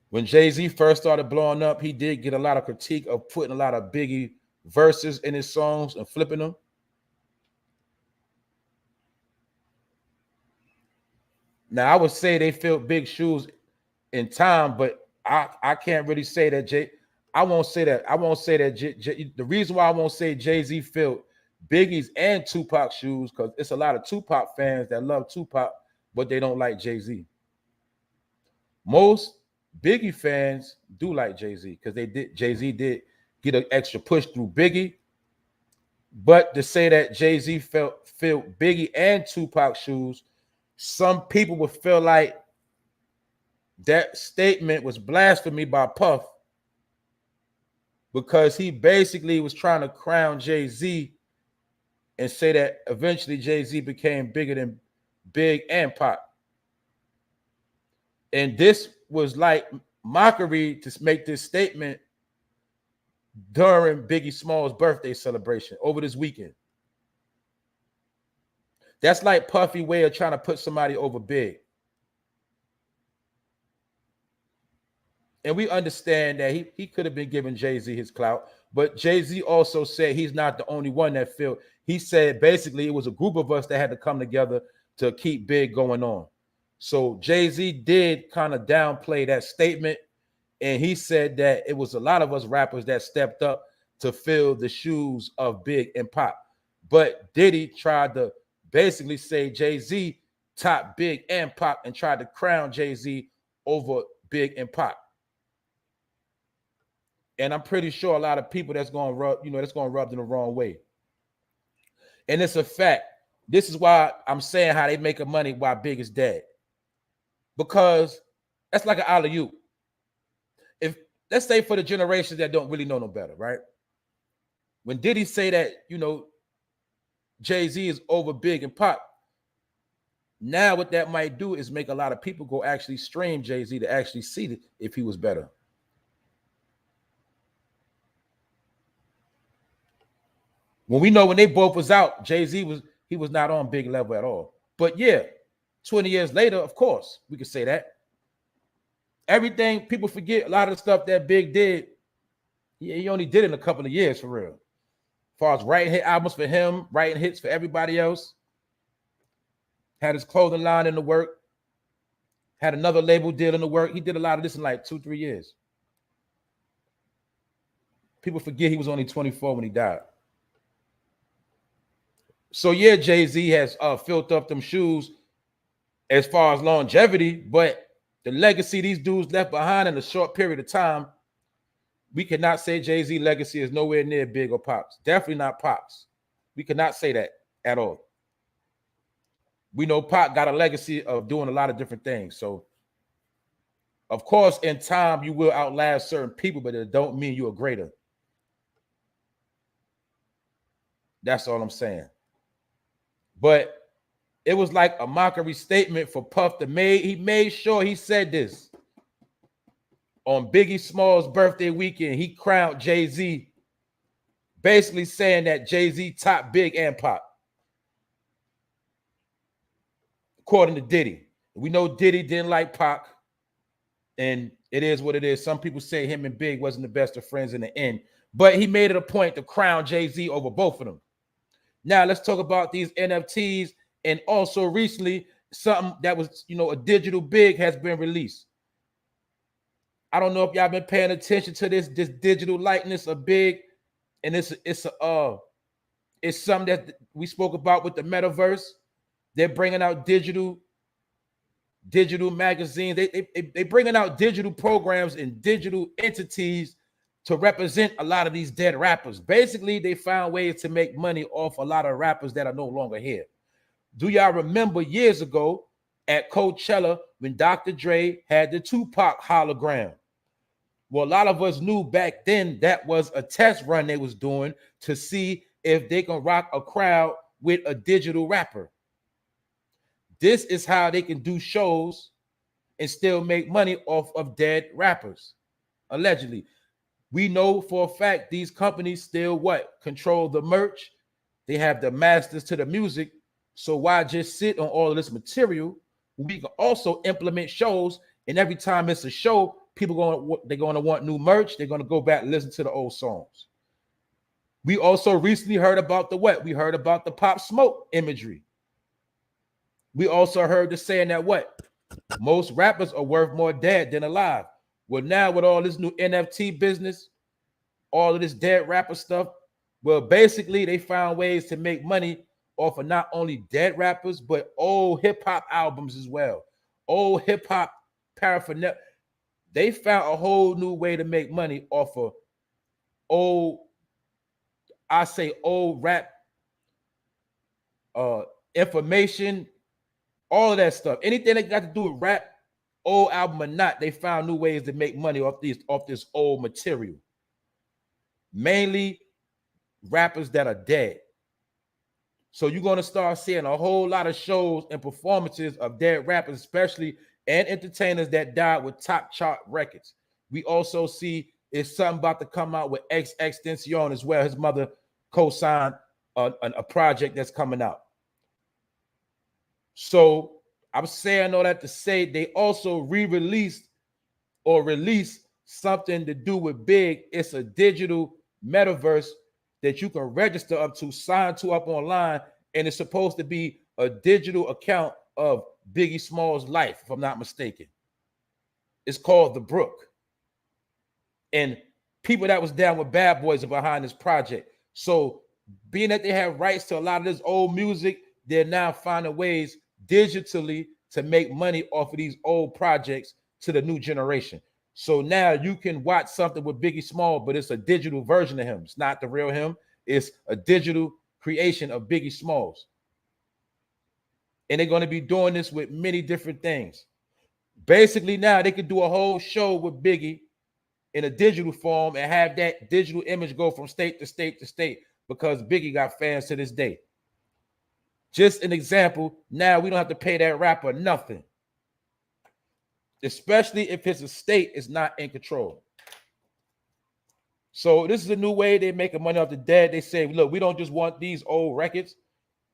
When Jay-Z first started blowing up, he did get a lot of critique of putting a lot of Biggie verses in his songs and flipping them. Now, I would say they filled Big shoes in time, but I can't really say that I won't say that. The reason why I won't say Jay-Z filled Biggie's and Tupac's shoes, because it's a lot of Tupac fans that love Tupac, but they don't like Jay-Z. Most Biggie fans do like Jay-Z because Jay-Z did get an extra push through Biggie. But to say that Jay-Z filled Biggie and Tupac's shoes, some people would feel like that statement was blasphemy by Puff, because he basically was trying to crown Jay-Z and say that eventually Jay-Z became bigger than Big and Pop. And this was like mockery to make this statement during Biggie Small's birthday celebration over this weekend. That's like Puffy way of trying to put somebody over Big. And we understand that he could have been giving Jay-Z his clout, but Jay-Z also said he's not the only one that filled. He said basically it was a group of us that had to come together to keep Big going on. So Jay-Z did kind of downplay that statement, and he said that it was a lot of us rappers that stepped up to fill the shoes of Big and Pop. But Diddy tried to basically say Jay-Z topped Big and Pop and tried to crown Jay-Z over Big and Pop. And I'm pretty sure a lot of people that's going to rub in the wrong way. And it's a fact. This is why I'm saying how they making money while Big is dead. Because that's like an alley-oop. If, let's say, for the generations that don't really know no better, right? When Diddy say that, Jay-Z is over Big and Pop, now what that might do is make a lot of people go actually stream Jay-Z to actually see if he was better. When we know when they both was out, Jay-Z was not on Big level at all. But yeah, 20 years later, of course, we could say that. Everything, people forget a lot of the stuff that Big did. He only did it in a couple of years for real. As far as writing hit albums for him, writing hits for everybody else. Had his clothing line in the work. Had another label deal in the work. He did a lot of this in like 2-3 years. People forget he was only 24 when he died. So yeah, Jay-Z has filled up them shoes as far as longevity, but The legacy these dudes left behind in a short period of time, we cannot say Jay-Z legacy is nowhere near Big or Pops. Definitely not Pops. We cannot say that at all. We know Pop got a legacy of doing a lot of different things. So, of course, in time, you will outlast certain people, but it don't mean you're greater. That's all I'm saying. But it was like a mockery statement for Puff to make. He made sure he said this. On Biggie Smalls' birthday weekend, he crowned Jay-Z, basically saying that Jay-Z topped Big and Pop. According to Diddy. We know Diddy didn't like Pac, and it is what it is. Some people say him and Big wasn't the best of friends in the end, but he made it a point to crown Jay-Z over both of them. Now, let's talk about these NFTs, and also recently, something that was, a digital Big has been released. I don't know if y'all been paying attention to this digital likeness of Big, and it's something that we spoke about with the metaverse. They're bringing out digital magazines. They bringing out digital programs and digital entities to represent a lot of these dead rappers. Basically, they found ways to make money off a lot of rappers that are no longer here. Do y'all remember years ago at Coachella when Dr. Dre had the Tupac hologram? Well, a lot of us knew back then that was a test run they was doing to see if they can rock a crowd with a digital rapper. This is how they can do shows and still make money off of dead rappers, allegedly. We know for a fact these companies still control the merch. They have the masters to the music. So why just sit on all of this material? We can also implement shows, and every time it's a show, they're going to want new merch. They're going to go back and listen to the old songs. We also recently heard about we heard about the Pop Smoke imagery. We also heard the saying that most rappers are worth more dead than alive. Well, now with all this new NFT business, all of this dead rapper stuff, well, basically they found ways to make money off of not only dead rappers, but old hip hop albums as well. Old hip hop paraphernalia. They found a whole new way to make money off of old rap information. All of that stuff, anything that got to do with rap, old album or not, they found new ways to make money off this old material. Mainly rappers that are dead. So you're going to start seeing a whole lot of shows and performances of dead rappers, especially, and entertainers that died with top chart records. We also see it's something about to come out with XXXTentacion as well. His mother co-signed a project that's coming out. So I'm saying all that to say they also released something to do with Big. It's a digital metaverse that you can register up to, sign to up online, and it's supposed to be a digital account of Biggie Smalls' life, if I'm not mistaken. It's called The Brook. And people that was down with Bad Boys are behind this project. So being that they have rights to a lot of this old music, they're now finding ways digitally to make money off of these old projects to the new generation. So now you can watch something with Biggie Small, but it's a digital version of him. It's not the real him. It's a digital creation of Biggie Smalls. And they're going to be doing this with many different things. Basically, now they could do a whole show with Biggie in a digital form and have that digital image go from state to state to state, because Biggie got fans to this day. Just an example, now we don't have to pay that rapper nothing, especially if his estate is not in control. So this is a new way they're making money off the dead. They say, look, we don't just want these old records.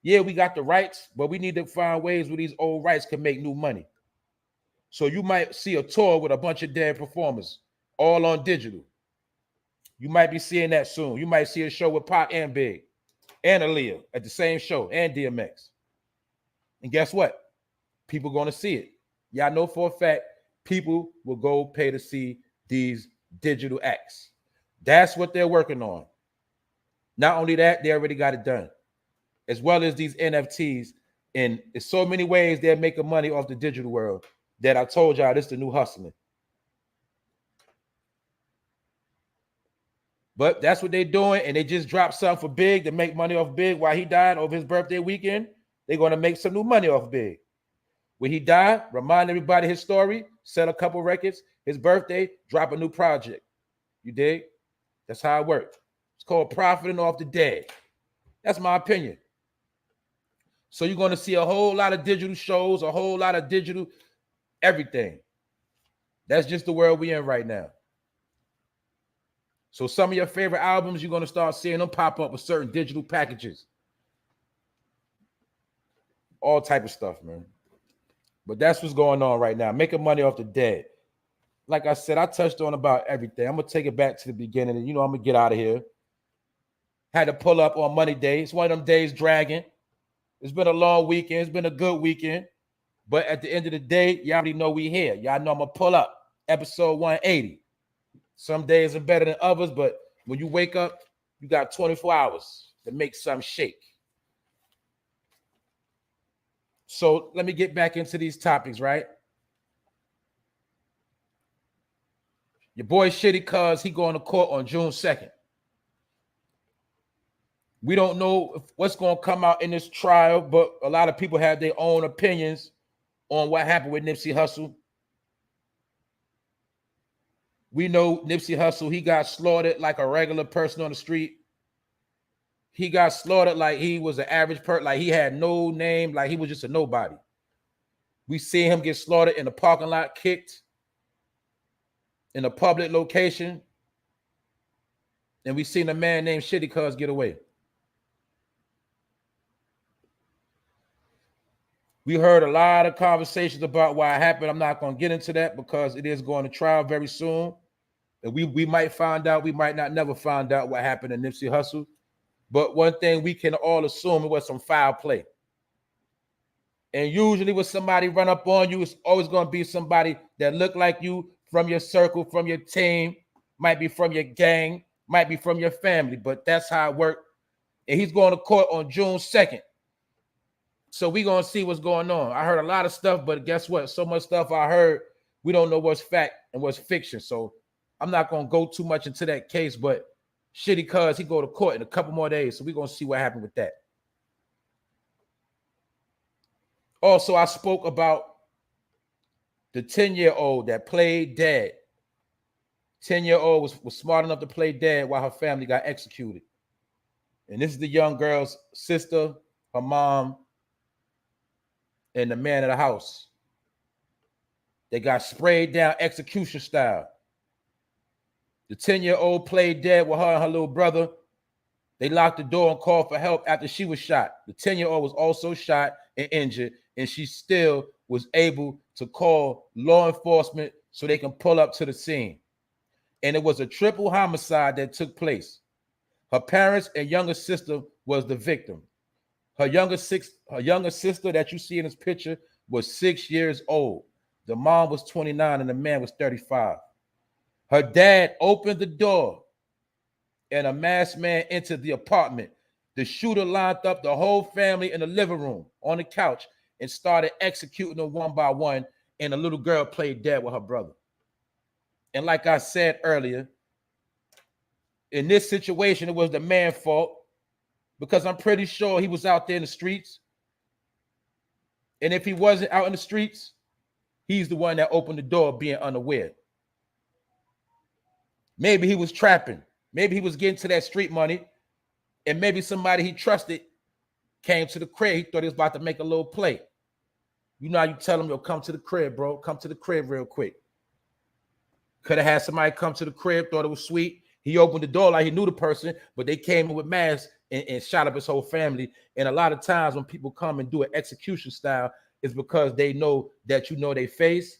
Yeah, we got the rights, but we need to find ways where these old rights can make new money. So you might see a tour with a bunch of dead performers, all on digital. You might be seeing that soon. You might see a show with Pac and Big and Aaliyah at the same show, and DMX. And guess what? People going to see it. Y'all know for a fact people will go pay to see these digital acts. That's what they're working on. Not only that, they already got it done, as well as these NFTs. And there's so many ways they're making money off the digital world. that I told y'all this is the new hustling. But that's what they're doing, and they just dropped something for Big to make money off Big while he died over his birthday weekend. They're going to make some new money off Big. When he died, remind everybody his story, sell a couple records, his birthday, drop a new project. You dig? That's how it works. It's called profiting off the dead. That's my opinion. So you're going to see a whole lot of digital shows, a whole lot of digital everything. That's just the world we're in right now. So some of your favorite albums, you're going to start seeing them pop up with certain digital packages. All type of stuff, man. But that's what's going on right now. Making money off the dead. Like I said, I touched on about everything. I'm going to take it back to the beginning. And, I'm going to get out of here. Had to pull up on Monday day. It's one of them days dragging. It's been a long weekend. It's been a good weekend. But at the end of the day, y'all already know we here. Y'all know I'm going to pull up. Episode 180. Some days are better than others, but when you wake up, you got 24 hours to make something shake. So let me get back into these topics, right? Your boy Shitty Cuz, he going to court on June 2nd. We don't know what's going to come out in this trial, but a lot of people have their own opinions on what happened with Nipsey Hussle. We know Nipsey Hussle, he got slaughtered like a regular person on the street. He got slaughtered like he was an average person, like he had no name, like he was just a nobody. We see him get slaughtered in the parking lot, kicked in a public location. And we seen a man named Shitty Cuz get away. We heard a lot of conversations about why it happened. I'm not going to get into that because it is going to trial very soon. And we might find out, we might not never find out what happened to Nipsey Hussle. But one thing we can all assume, it was some foul play. And usually when somebody run up on you, it's always going to be somebody that look like you, from your circle, from your team, might be from your gang, might be from your family. But that's how it worked. And he's going to court on June 2nd. So we're going to see what's going on. I heard a lot of stuff, but guess what? So much stuff I heard, we don't know what's fact and what's fiction. So I'm not going to go too much into that case, but Shitty Cuz, he go to court in a couple more days. So we're going to see what happened with that. Also, I spoke about the 10-year-old that played dead. 10-year-old was smart enough to play dead while her family got executed. And this is the young girl's sister, her mom, and the man of the house. They got sprayed down execution style. The 10-year-old played dead with her and her little brother. They locked the door and called for help after she was shot. The 10-year-old was also shot and injured, and she still was able to call law enforcement so they can pull up to the scene. And it was a triple homicide that took place. Her parents and younger sister was the victim. Her younger sister that you see in this picture was 6 years old. The mom was 29 and the man was 35. Her dad opened the door and a masked man entered the apartment. The shooter lined up the whole family in the living room on the couch and started executing them one by one, and the little girl played dead with her brother. And like I said earlier, in this situation, it was the man's fault because I'm pretty sure he was out there in the streets. And if he wasn't out in the streets, he's the one that opened the door being unaware. Maybe he was trapping. Maybe he was getting to that street money, and maybe somebody he trusted came to the crib. He thought he was about to make a little play. You know how you tell him, yo, come to the crib, bro. Come to the crib real quick. Could have had somebody come to the crib, thought it was sweet. He opened the door like he knew the person, but they came in with masks and shot up his whole family. And a lot of times when people come and do an execution style, it's because they know that you know their face.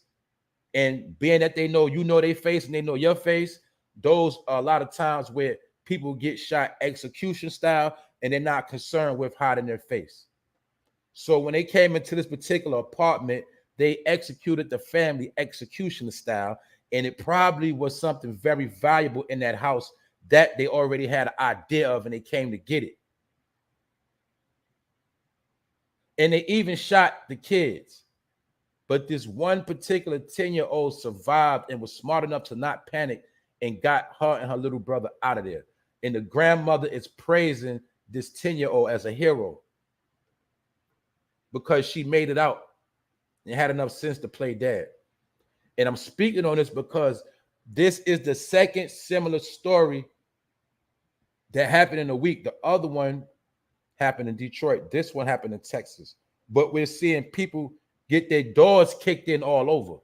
And being that they know you know their face and they know your face, those are a lot of times where people get shot execution style and they're not concerned with hiding their face. So when they came into this particular apartment, they executed the family execution style, and it probably was something very valuable in that house that they already had an idea of and they came to get it. And they even shot the kids. But this one particular 10-year-old survived and was smart enough to not panic and got her and her little brother out of there. And the grandmother is praising this 10-year-old as a hero because she made it out and had enough sense to play dad. And I'm speaking on this because this is the second similar story that happened in a week. The other one happened in Detroit. This one happened in Texas. But we're seeing people get their doors kicked in all over.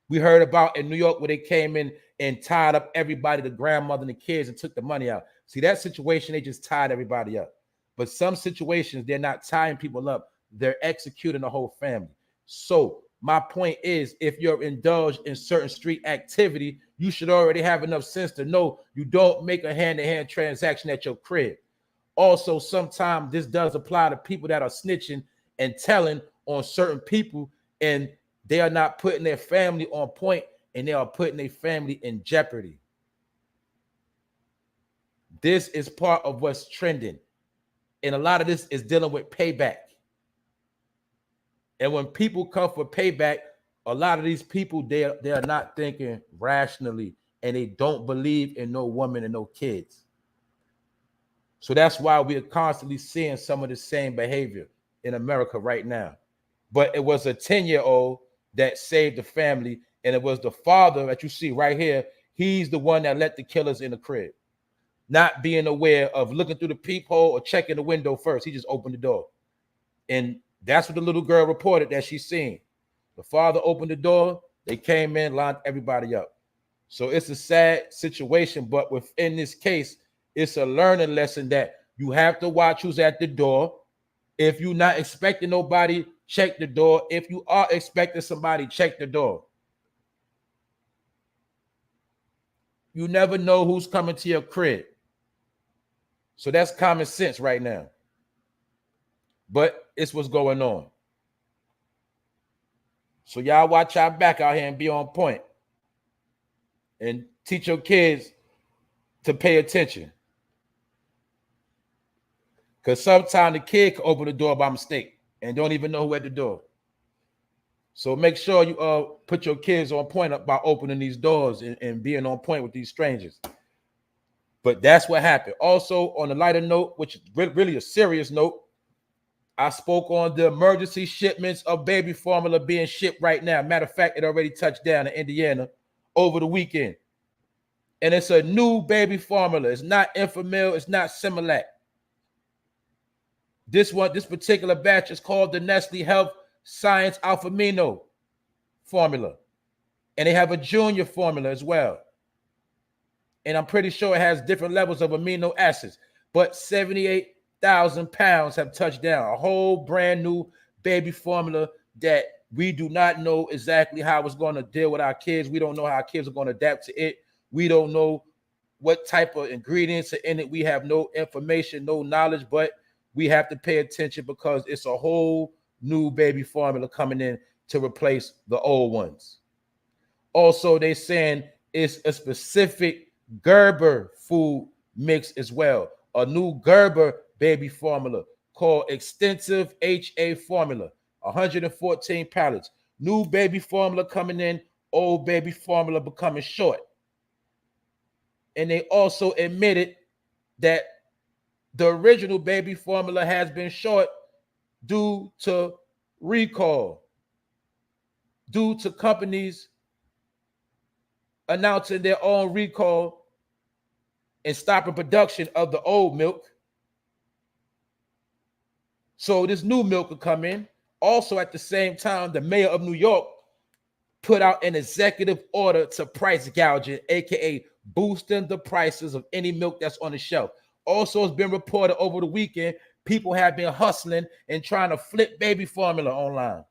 We heard about in New York where they came in and tied up everybody, the grandmother and the kids, and took the money out. See, that situation, they just tied everybody up. But some situations, they're not tying people up. They're executing the whole family. So my point is, if you're indulged in certain street activity, you should already have enough sense to know you don't make a hand-to-hand transaction at your crib. Also, sometimes this does apply to people that are snitching and telling on certain people, and they are not putting their family on point, and they are putting their family in jeopardy. This is part of what's trending. And a lot of this is dealing with payback. And when people come for payback, a lot of these people, they are not thinking rationally, and they don't believe in no woman and no kids. So that's why we are constantly seeing some of the same behavior in America right now. But it was a 10-year-old that saved the family, and it was the father that you see right here. He's the one that let the killers in the crib, not being aware of looking through the peephole or checking the window first. He just opened the door. And that's what the little girl reported that she's seen. The father opened the door. They came in, lined everybody up. So it's a sad situation, but within this case, it's a learning lesson that you have to watch who's at the door. If you're not expecting nobody, check the door. If you are expecting somebody, check the door. You never know who's coming to your crib. So that's common sense right now. But it's what's going on. So y'all watch our back out here and be on point. And teach your kids to pay attention. Because sometimes the kid can open the door by mistake and don't even know who at the door. So make sure you put your kids on point about opening these doors and being on point with these strangers. But that's what happened. Also, on a lighter note, which is really a serious note, I spoke on the emergency shipments of baby formula being shipped right now. Matter of fact, it already touched down in Indiana over the weekend. And it's a new baby formula. It's not Enfamil. It's not Similac. This particular batch is called the Nestle Health Science Alphamino formula. And they have a junior formula as well. And I'm pretty sure it has different levels of amino acids. But 78,000 pounds have touched down. A whole brand new baby formula that we do not know exactly how it's going to deal with our kids. We don't know how our kids are going to adapt to it. We don't know what type of ingredients are in it. We have no information, no knowledge, but we have to pay attention because it's a whole new baby formula coming in to replace the old ones. Also, they're saying it's a specific Gerber food mix as well. A new Gerber baby formula called Extensive HA Formula, 114 pallets. New baby formula coming in, old baby formula becoming short. And they also admitted that the original baby formula has been short due to recall, due to companies announcing their own recall and stopping production of the old milk. So this new milk will come in. Also, at the same time, the mayor of New York put out an executive order to price gouging, aka boosting the prices of any milk that's on the shelf. Also, it's been reported over the weekend, people have been hustling and trying to flip baby formula online.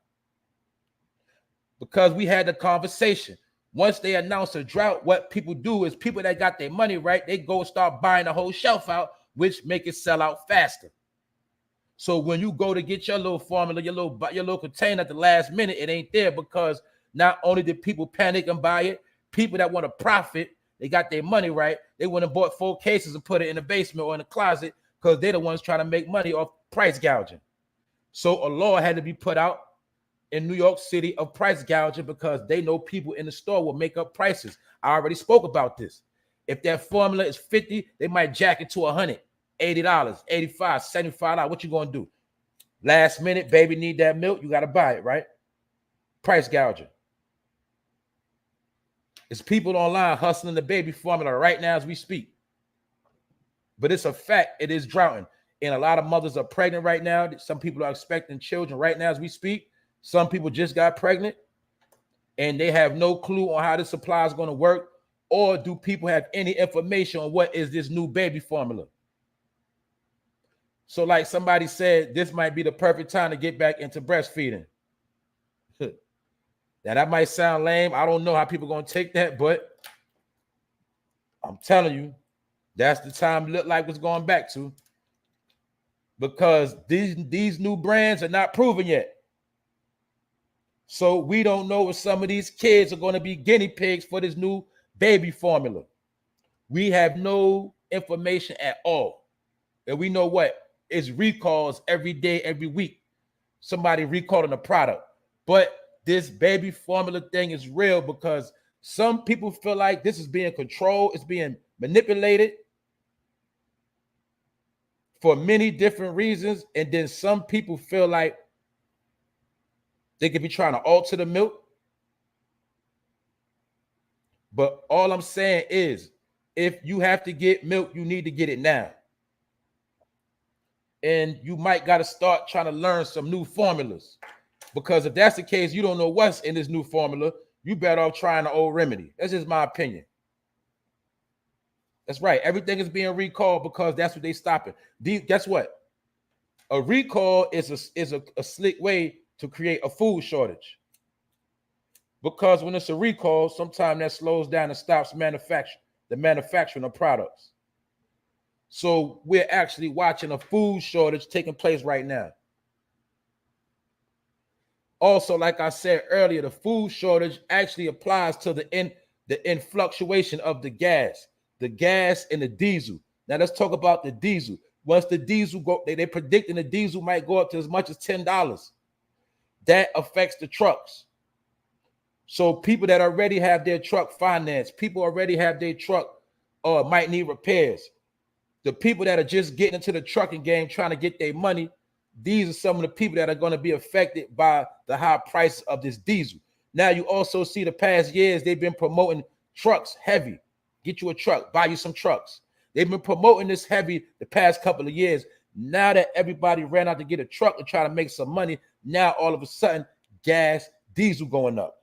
Because we had the conversation. Once they announce a drought, what people do is people that got their money right, they go start buying the whole shelf out, which make it sell out faster. So when you go to get your little formula, your little container at the last minute, it ain't there because not only did people panic and buy it, people that want to profit, they got their money right. They went and bought 4 cases and put it in the basement or in the closet because they're the ones trying to make money off price gouging. So a law had to be put out in New York City of price gouging because they know people in the store will make up prices. I already spoke about this. If that formula is 50, they might jack it to $100, $80, $85, $75. What you gonna do? Last minute, baby need that milk, you gotta buy it, right? Price gouging. It's people online hustling the baby formula right now as we speak. But it's a fact, it is droughting. And a lot of mothers are pregnant right now. Some people are expecting children right now as we speak. Some people just got pregnant and they have no clue on how the supply is going to work, or do people have any information on what is this new baby formula? So like somebody said, this might be the perfect time to get back into breastfeeding. Now that might sound lame. I don't know how people are going to take that, but I'm telling you, that's the time it look like it's going back to, because these new brands are not proven yet. So we don't know if some of these kids are going to be guinea pigs for this new baby formula. We have no information at all. And we know what? It's recalls every day, every week. Somebody recalling a product. But this baby formula thing is real because some people feel like this is being controlled, it's being manipulated for many different reasons. And then some people feel like they could be trying to alter the milk. But all I'm saying is, if you have to get milk, you need to get it now. And you might got to start trying to learn some new formulas. Because if that's the case, you don't know what's in this new formula, you better off trying the old remedy. That's just my opinion. That's right. Everything is being recalled because that's what they stopping. Guess what? A recall is a slick way to create a food shortage. Because when it's a recall, sometimes that slows down and stops the manufacturing of products. So we're actually watching a food shortage taking place right now. Also, like I said earlier, the food shortage actually applies to the fluctuation of the gas and the diesel. Now let's talk about the diesel. Once the diesel go, they're predicting the diesel might go up to as much as $10. That affects the trucks. So people that already have their truck financed, people already have their truck might need repairs. The people that are just getting into the trucking game trying to get their money, these are some of the people that are going to be affected by the high price of this diesel. Now you also see the past years they've been promoting trucks heavy. Get you a truck, buy you some trucks. They've been promoting this heavy the past couple of years. Now that everybody ran out to get a truck and try to make some money, now all of a sudden gas, diesel going up.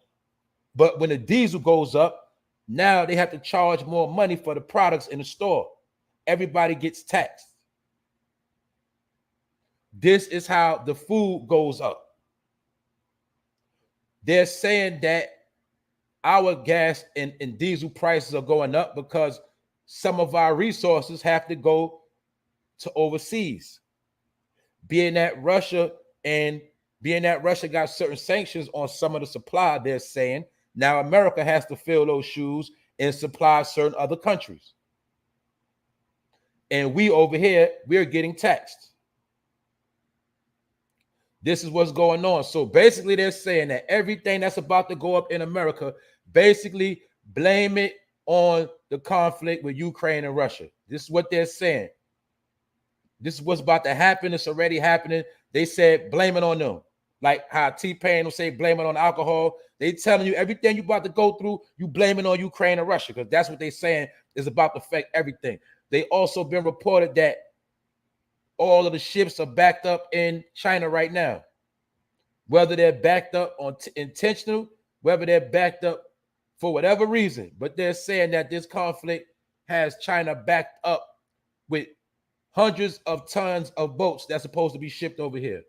But when the diesel goes up, now they have to charge more money for the products in the store. Everybody gets taxed. This is how the food goes up. They're saying that our gas and diesel prices are going up because some of our resources have to go to overseas. Being that Russia got certain sanctions on some of the supply, they're saying now America has to fill those shoes and supply certain other countries. And we over here, we're getting taxed. This is what's going on. So basically they're saying that everything that's about to go up in America, basically blame it on the conflict with Ukraine and Russia. This is what they're saying. This is what's about to happen. It's already happening. They said blame it on them. Like how T-Pain will say blame it on alcohol. They telling you everything you about to go through, you blame it on Ukraine and Russia, because that's what they're saying is about to affect everything. They also been reported that all of the ships are backed up in China right now. Whether they're backed up on intentional, whether they're backed up for whatever reason, but they're saying that this conflict has China backed up with hundreds of tons of boats that's supposed to be shipped over here.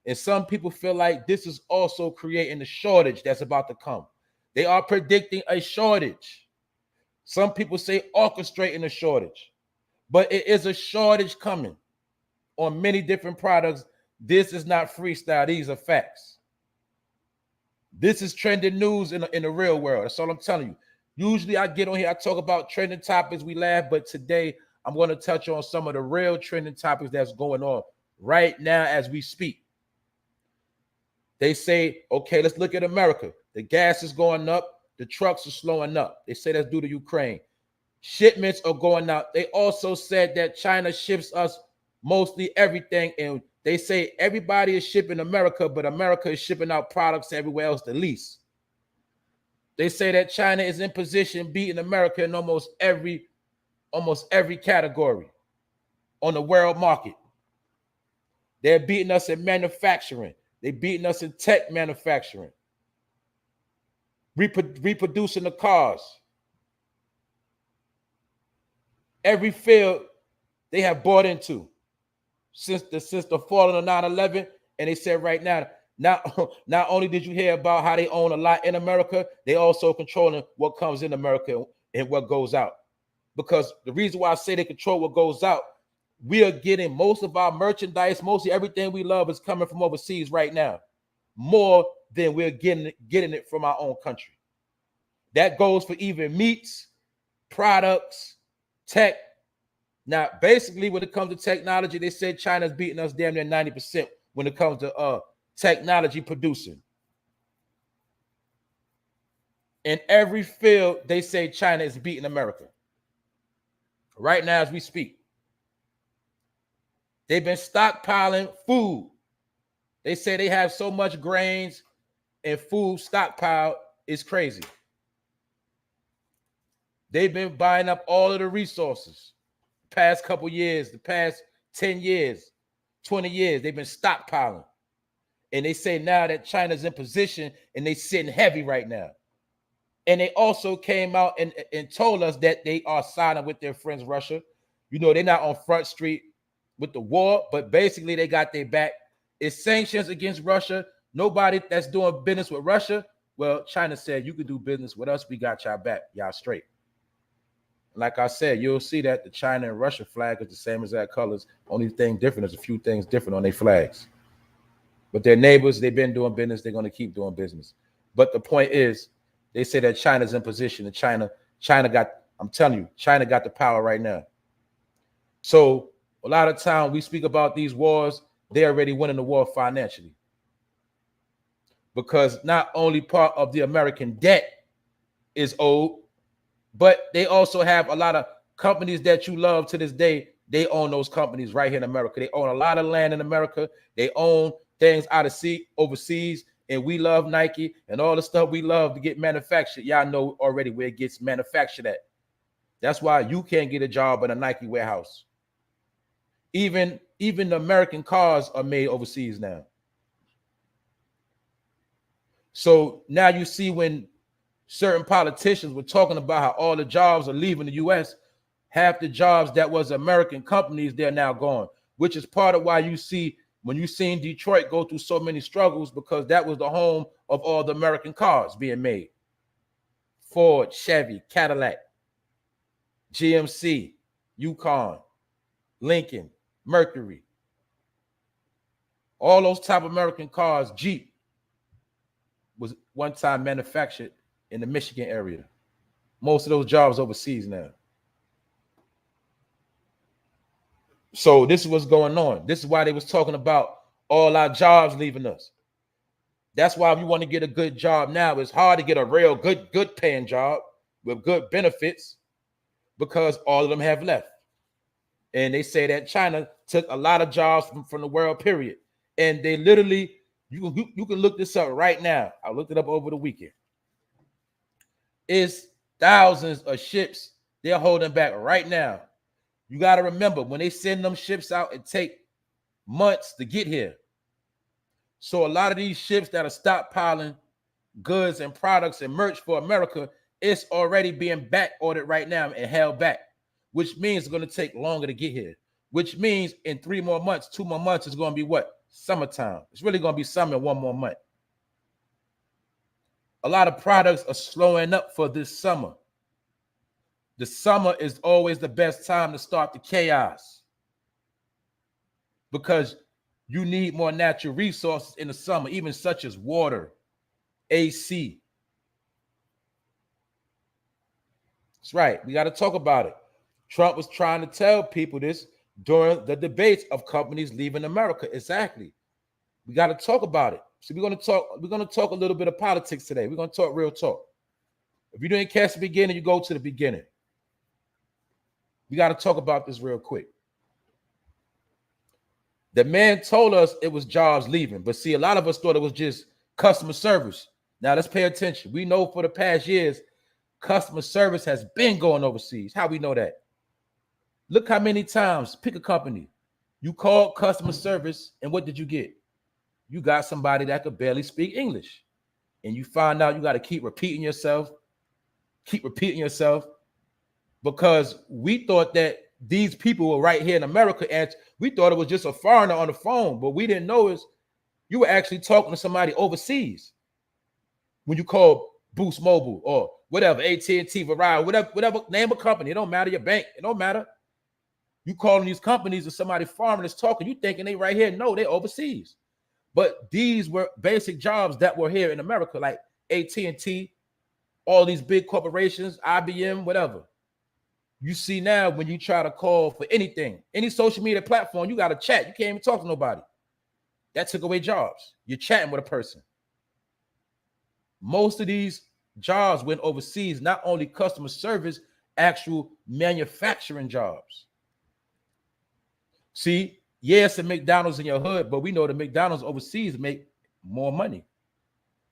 And some people feel like this is also creating a shortage that's about to come. They are predicting a shortage. Some people say orchestrating a shortage, but it is a shortage coming on many different products. This is not freestyle. These are facts. This is trending news in the real world. That's all I'm telling you. Usually I get on here, I talk about trending topics, we laugh, but today I'm going to touch on some of the real trending topics that's going on right now as we speak. They say, okay, let's look at America. The gas is going up. The trucks are slowing up. They say that's due to Ukraine. Shipments are going out. They also said that China ships us mostly everything. And they say everybody is shipping America, but America is shipping out products everywhere else the least. They say that China is in position beating America in almost every category on the world market. They're beating us in manufacturing. They're beating us in tech manufacturing. Reproducing the cars. Every field they have bought into since the fall of the 9/11. And they said right now, not only did you hear about how they own a lot in America, they also controlling what comes in America and what goes out. Because the reason why I say they control what goes out, we are getting most of our merchandise, mostly everything we love is coming from overseas right now, more than we're getting it from our own country. That goes for even meats, products, tech. Now, basically, when it comes to technology, they said China's beating us damn near 90% when it comes to technology producing. In every field, they say China is beating America. Right now, as we speak. They've been stockpiling food. They say they have so much grains and food stockpiled, it's crazy. They've been buying up all of the resources. The past couple years, the past 10 years, 20 years, they've been stockpiling. And they say now that China's in position and they're sitting heavy right now. And they also came out and told us that they are siding with their friends, Russia. You know, they're not on Front Street with the war, but basically they got their back. It's sanctions against Russia. Nobody that's doing business with Russia. Well, China said, you can do business with us. We got y'all back. Y'all straight. Like I said, you'll see that the China and Russia flag is the same exact colors. Only thing different is a few things different on their flags. But their neighbors, they've been doing business. They're going to keep doing business. But the point is, they say that China's in position, and China got, I'm telling you, China got the power right now. So a lot of time we speak about these wars, they're already winning the war financially. Because not only part of the American debt is owed, but they also have a lot of companies that you love to this day. They own those companies right here in America. They own a lot of land in America. They own things out of overseas. And we love Nike and all the stuff we love to get manufactured. Y'all know already where it gets manufactured at. That's why you can't get a job in a Nike warehouse. Even the American cars are made overseas now. So now you see when certain politicians were talking about how all the jobs are leaving the U.S., half the jobs that was American companies, they're now gone, which is part of why you see when you seen Detroit go through so many struggles, because that was the home of all the American cars being made. Ford, Chevy, Cadillac, GMC, Yukon, Lincoln, Mercury. All those type of American cars, Jeep, was one time manufactured in the Michigan area. Most of those jobs overseas now. So this is what's going on. This is why they was talking about all our jobs leaving us. That's why if you want to get a good job now, it's hard to get a real good paying job with good benefits because all of them have left. And they say that China took a lot of jobs from the world, period. And they literally, you can look this up right now. I looked it up over the weekend. It's thousands of ships they're holding back right now. You got to remember, when they send them ships out, it takes months to get here. So a lot of these ships that are stockpiling goods and products and merch for America, it's already being back ordered right now and held back, which means it's going to take longer to get here, which means in 2 more months, it's going to be what? Summertime. It's really going to be summer in 1 more month. A lot of products are slowing up for this summer. The summer is always the best time to start the chaos because you need more natural resources in the summer, even such as water, AC. That's right. We got to talk about it. Trump was trying to tell people this during the debates of companies leaving America. Exactly. We got to talk about it. So we're gonna talk a little bit of politics today. We're gonna talk real talk. If you didn't catch the beginning, you go to the beginning. We got to talk about this real quick. The man told us it was jobs leaving, but see, a lot of us thought it was just customer service. Now let's pay attention. We know for the past years, customer service has been going overseas. How we know that? Look how many times, pick a company, you called customer service, and what did you get? You got somebody that could barely speak English. And you find out you got to keep repeating yourself, because we thought that these people were right here in America, and we thought it was just a foreigner on the phone, but we didn't know is you were actually talking to somebody overseas. When you call Boost Mobile or whatever, AT&T, Verizon, whatever, name a company, it don't matter, your bank, it don't matter. You calling these companies and somebody foreign is talking, you thinking they right here. No, they're overseas. But these were basic jobs that were here in America, like AT&T, all these big corporations, IBM, whatever. You see now when you try to call for anything, any social media platform, you got to chat. You can't even talk to nobody. That took away jobs. You're chatting with a person. Most of these jobs went overseas, not only customer service, actual manufacturing jobs. See, yes, a McDonald's in your hood, but we know the McDonald's overseas make more money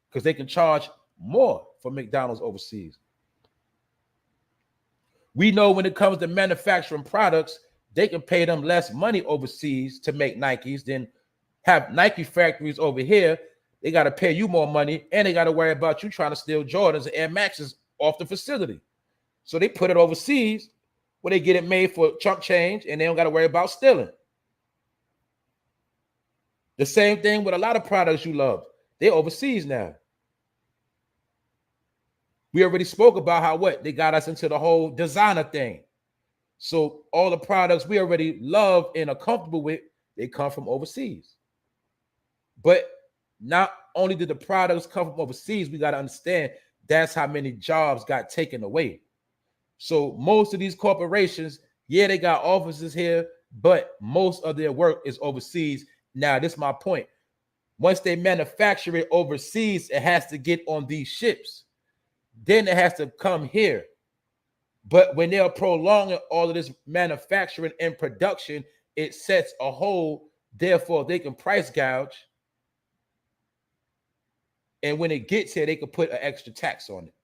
because they can charge more for McDonald's overseas. We know when it comes to manufacturing products, they can pay them less money overseas to make Nikes than have Nike factories over here. They got to pay you more money, and they got to worry about you trying to steal Jordans and Air Maxes off the facility. So they put it overseas where they get it made for chump change, and they don't got to worry about stealing. The same thing with a lot of products you love. They're overseas now. We already spoke about how they got us into the whole designer thing. So all the products we already love and are comfortable with, they come from overseas. But not only did the products come from overseas, we got to understand that's how many jobs got taken away. So most of these corporations, yeah, they got offices here, but most of their work is overseas. Now, this is my point. Once they manufacture it overseas, it has to get on these ships. Then it has to come here. But when they're prolonging all of this manufacturing and production, it sets a hole. Therefore, they can price gouge. And when it gets here, they can put an extra tax on it.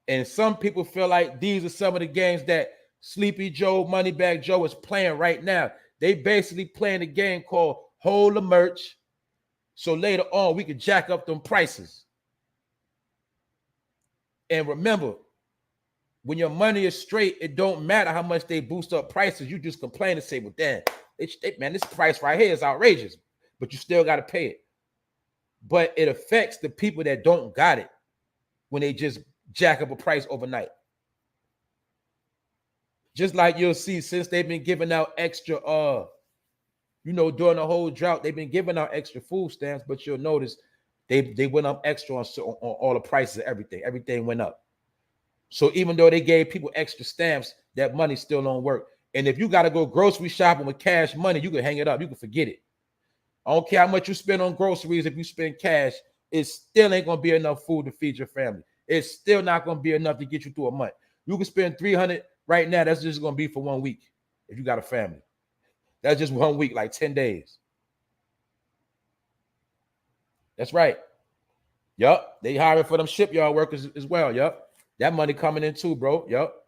And some people feel like these are some of the games that Sleepy Joe, Moneybag Joe is playing right now. They basically playing a game called Hold the Merch. So later on, we can jack up them prices. And remember, when your money is straight, it don't matter how much they boost up prices. You just complain and say, well, damn, man, this price right here is outrageous. But you still got to pay it. But it affects the people that don't got it when they just jack up a price overnight. Just like you'll see, since they've been giving out extra, during the whole drought, they've been giving out extra food stamps, but you'll notice they went up extra on all the prices of everything. Everything went up. So even though they gave people extra stamps, that money still don't work. And if you got to go grocery shopping with cash money, you can hang it up. You can forget it. I don't care how much you spend on groceries. If you spend cash, it still ain't going to be enough food to feed your family. It's still not going to be enough to get you through a month. You can spend $300 right now. That's just going to be for 1 week if you got a family. That's just 1 week, like 10 days. That's right. Yup. They hiring for them shipyard workers as well. Yup. That money coming in too, bro. Yup.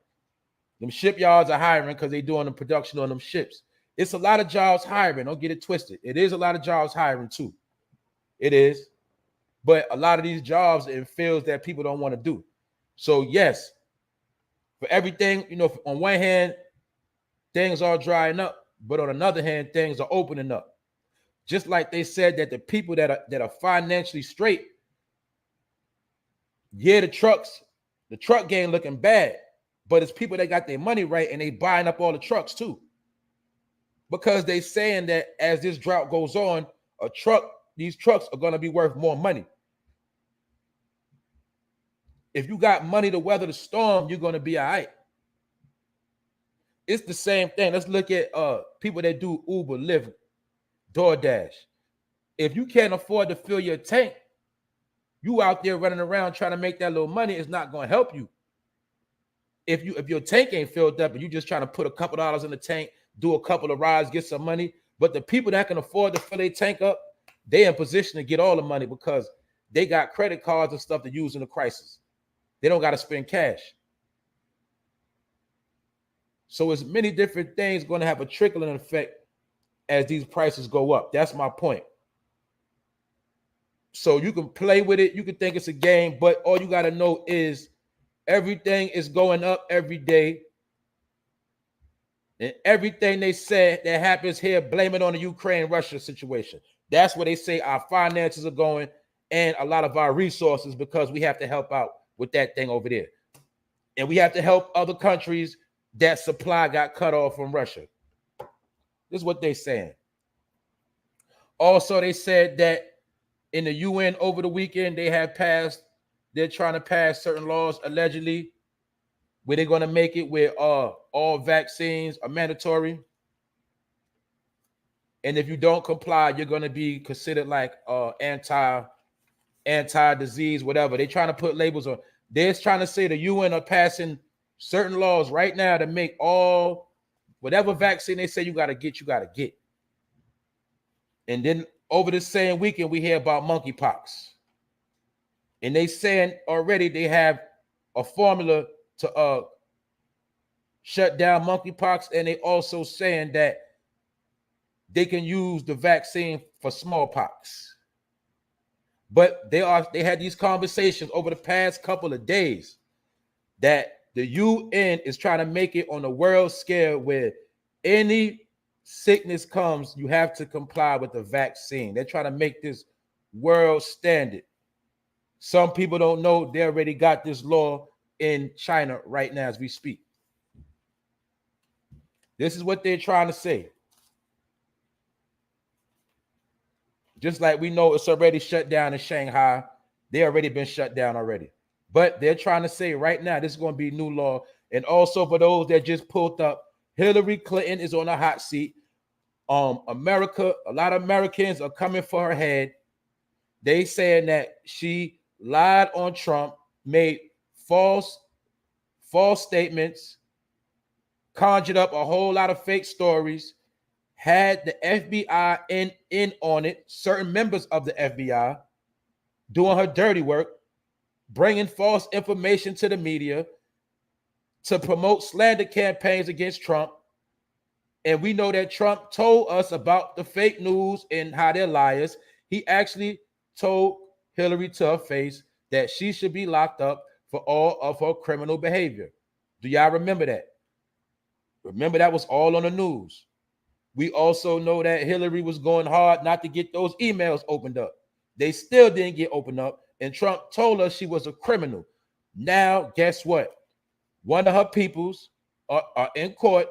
Them shipyards are hiring because they doing the production on them ships. It's a lot of jobs hiring. Don't get it twisted. It is a lot of jobs hiring too. It is. But a lot of these jobs in fields that people don't want to do. So yes, for everything, on one hand, things are drying up, but on another hand, things are opening up. Just like they said that the people that are financially straight, yeah, the truck game looking bad, but it's people that got their money right and they buying up all the trucks too. Because they saying that as this drought goes on, these trucks are going to be worth more money. If you got money to weather the storm, you're going to be all right. It's the same thing. Let's look at people that do Uber, Lyft, DoorDash. If you can't afford to fill your tank, you out there running around trying to make that little money is not going to help you. If your tank ain't filled up and you just trying to put a couple dollars in the tank, do a couple of rides, get some money, but the people that can afford to fill their tank up, they in position to get all the money because they got credit cards and stuff to use in the crisis. They don't got to spend cash. So it's many different things going to have a trickling effect as these prices go up. That's my point. So you can play with it. You can think it's a game, but all you got to know is everything is going up every day. And everything they said that happens here, blame it on the Ukraine-Russia situation. That's where they say our finances are going and a lot of our resources because we have to help out with that thing over there. And we have to help other countries that supply got cut off from Russia. This is what they're saying. Also, they said that in the UN over the weekend, they're trying to pass certain laws, allegedly, where they're going to make it where all vaccines are mandatory. And if you don't comply, you're going to be considered like anti-disease, whatever. They're trying to put labels on. They're trying to say the UN are passing certain laws right now to make whatever vaccine they say you got to get. And then over the same weekend, we hear about monkeypox. And they saying already they have a formula to shut down monkeypox. And they also saying that they can use the vaccine for smallpox. But they had these conversations over the past couple of days that the UN is trying to make it on a world scale where any sickness comes, you have to comply with the vaccine. They're trying to make this world standard. Some people don't know they already got this law in China right now as we speak. This is what they're trying to say. Just like we know it's already shut down in Shanghai. They already been shut down already. But they're trying to say right now this is going to be new law. And also for those that just pulled up, Hillary Clinton is on a hot seat. America, a lot of Americans are coming for her head. They saying that she lied on Trump, made false statements, conjured up a whole lot of fake stories, had the FBI in on it, certain members of the FBI doing her dirty work, bringing false information to the media to promote slander campaigns against Trump. And we know that Trump told us about the fake news and how they're liars. He actually told Hillary to her face that she should be locked up for all of her criminal behavior. Do y'all remember that? Remember that was all on the news. We also know that Hillary was going hard not to get those emails opened up. They still didn't get opened up. And Trump told us she was a criminal. Now, guess what? One of her peoples are in court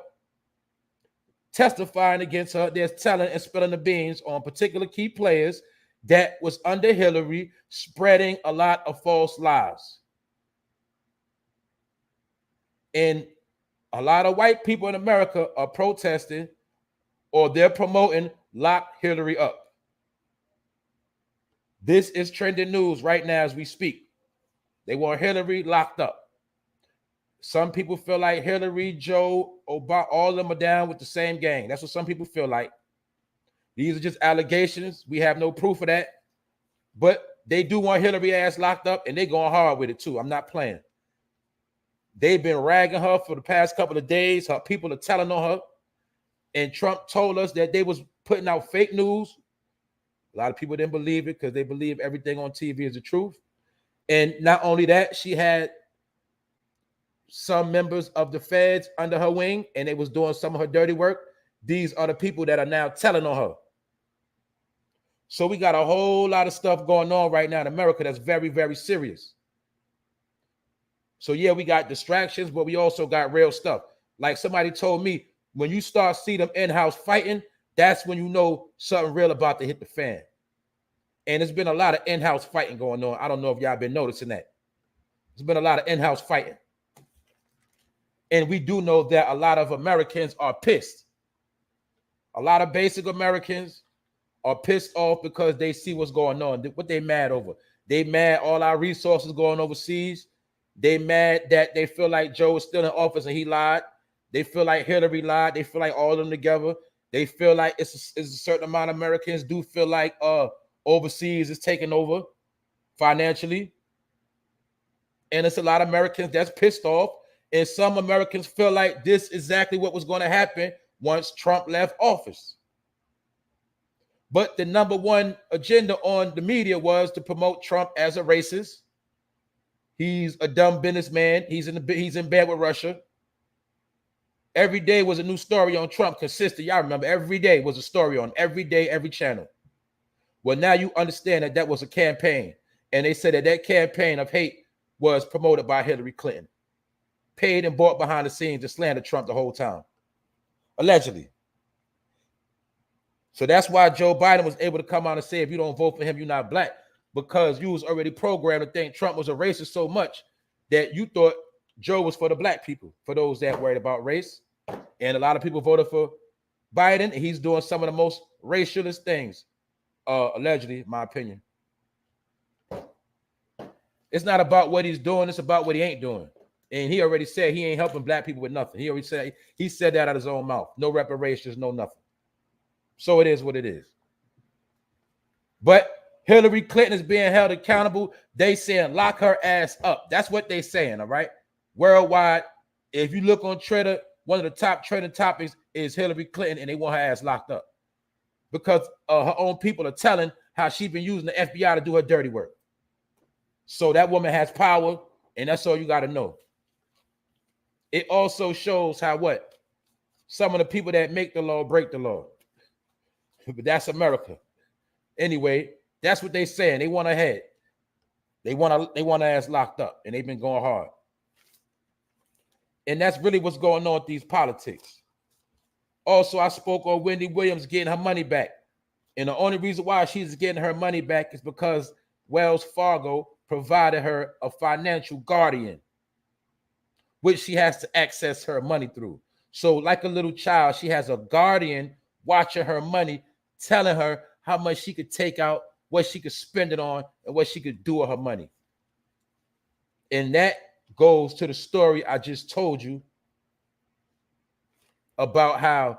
testifying against her. They're telling and spilling the beans on particular key players that was under Hillary, spreading a lot of false lies. And a lot of white people in America are protesting or they're promoting lock Hillary up. This is trending news right now as we speak. They want Hillary locked up. Some people feel like Hillary, Joe, Obama, all of them are down with the same gang. That's what some people feel like. These are just allegations. We have no proof of that. But they do want Hillary ass locked up, and they're going hard with it too. I'm not playing. They've been ragging her for the past couple of days. Her people are telling on her. And Trump told us that they was putting out fake news. A lot of people didn't believe it because they believe everything on TV is the truth. And not only that, she had some members of the feds under her wing, and they was doing some of her dirty work. These are the people that are now telling on her. So we got a whole lot of stuff going on right now in America that's very, very serious. So yeah, we got distractions, but we also got real stuff. Like somebody told me, when you start see them in-house fighting, that's when you know something real about to hit the fan. And there's been a lot of in-house fighting going on. I don't know if y'all been noticing that. There's been a lot of in-house fighting. And we do know that a lot of Americans are pissed. A lot of basic Americans are pissed off because they see what's going on. What they mad over? They mad all our resources going overseas. They mad that they feel like Joe is still in office and he lied. They feel like Hillary lied. They feel like all of them together. They feel like it's a certain amount of Americans do feel like overseas is taking over financially. And it's a lot of Americans that's pissed off. And some Americans feel like this is exactly what was going to happen once Trump left office. But the number one agenda on the media was to promote Trump as a racist. He's a dumb businessman. He's in bed with Russia. Every day was a new story on Trump, consistent. Y'all remember, every day was a story on every day, every channel. Well, now you understand that was a campaign. And they said that campaign of hate was promoted by Hillary Clinton. Paid and bought behind the scenes to slander Trump the whole time. Allegedly. So that's why Joe Biden was able to come out and say, if you don't vote for him, you're not black. Because you was already programmed to think Trump was a racist so much that you thought Joe was for the black people, for those that worried about race. And a lot of people voted for Biden. He's doing some of the most racialist things, allegedly, in my opinion. It's not about what he's doing. It's about what he ain't doing. And he already said he ain't helping black people with nothing. He said that out of his own mouth. No reparations, no nothing. So it is what it is. But Hillary Clinton is being held accountable. They saying lock her ass up. That's what they saying, all right? Worldwide, if you look on Twitter, one of the top trending topics is Hillary Clinton, and they want her ass locked up because her own people are telling how she's been using the FBI to do her dirty work. So that woman has power, and that's all you got to know. It also shows how what? Some of the people that make the law break the law. But that's America. Anyway, that's what they saying. They want her head. They want her ass locked up, and they've been going hard. And that's really what's going on with these politics. Also, I spoke on Wendy Williams getting her money back. And the only reason why she's getting her money back is because Wells Fargo provided her a financial guardian, which she has to access her money through. So like a little child, she has a guardian watching her money, telling her how much she could take out, what she could spend it on, and what she could do with her money. And that goes to the story I just told you about how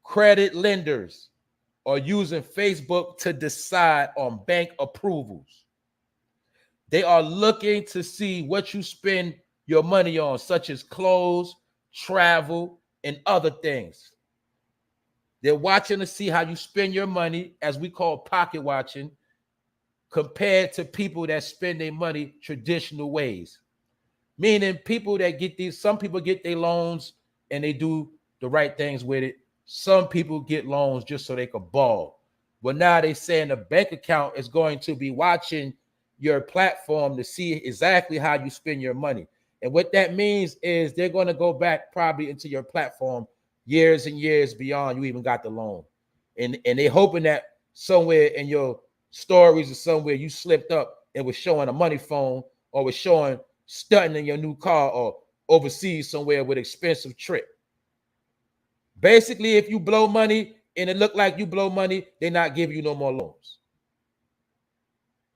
credit lenders are using Facebook to decide on bank approvals. They are looking to see what you spend your money on, such as clothes, travel, and other things. They're watching to see how you spend your money, as we call pocket watching, compared to people that spend their money traditional ways. Meaning people that get these, some people get their loans and they do the right things with it. Some people get loans just so they could ball. But now they saying the bank account is going to be watching your platform to see exactly how you spend your money. And what that means is they're going to go back probably into your platform years and years beyond you even got the loan. And they're hoping that somewhere in your stories or somewhere you slipped up and was showing a money phone or was showing stunting in your new car or overseas somewhere with expensive trip. Basically, if you blow money and it look like you blow money, they're not giving you no more loans.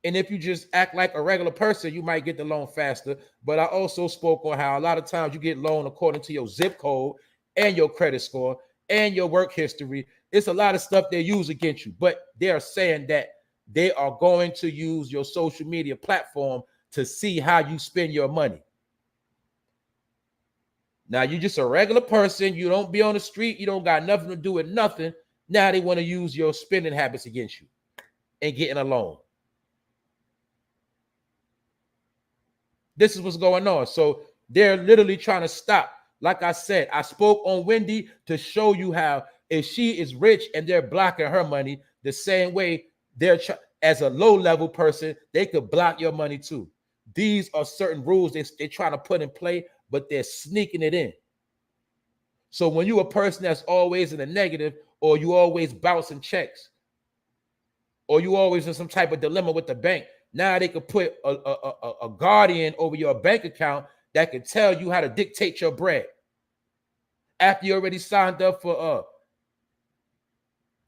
And if you just act like a regular person, you might get the loan faster. But I also spoke on how a lot of times you get loan according to your zip code and your credit score and your work history. It's a lot of stuff they use against you, but they're saying that they are going to use your social media platform to see how you spend your money. Now, you're just a regular person. You don't be on the street. You don't got nothing to do with nothing. Now they want to use your spending habits against you and getting a loan. This is what's going on. So they're literally trying to stop. Like I said, I spoke on Wendy to show you how if she is rich and they're blocking her money, the same way they're as a low-level person, they could block your money too. These are certain rules they're trying to put in play, but they're sneaking it in. So when you're a person that's always in the negative, or you always bouncing checks, or you always in some type of dilemma with the bank, now they could put a guardian over your bank account that can tell you how to dictate your bread. After you already signed up for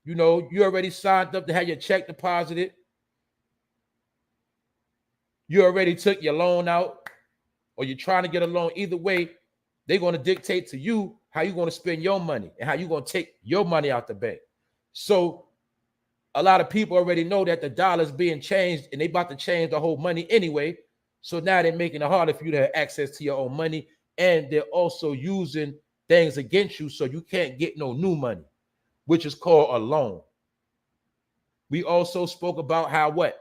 You know, you already signed up to have your check deposited. You already took your loan out, or you're trying to get a loan. Either way, they're going to dictate to you how you're going to spend your money and how you're going to take your money out the bank. So a lot of people already know that the dollar is being changed, and they about to change the whole money anyway. So now they're making it harder for you to have access to your own money, and they're also using things against you so you can't get no new money, which is called a loan. We also spoke about how what?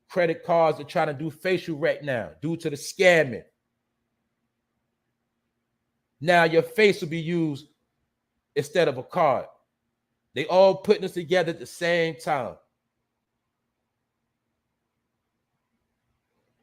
Credit cards are trying to do facial right now due to the scamming. Now your face will be used instead of a card. They all putting this together at the same time.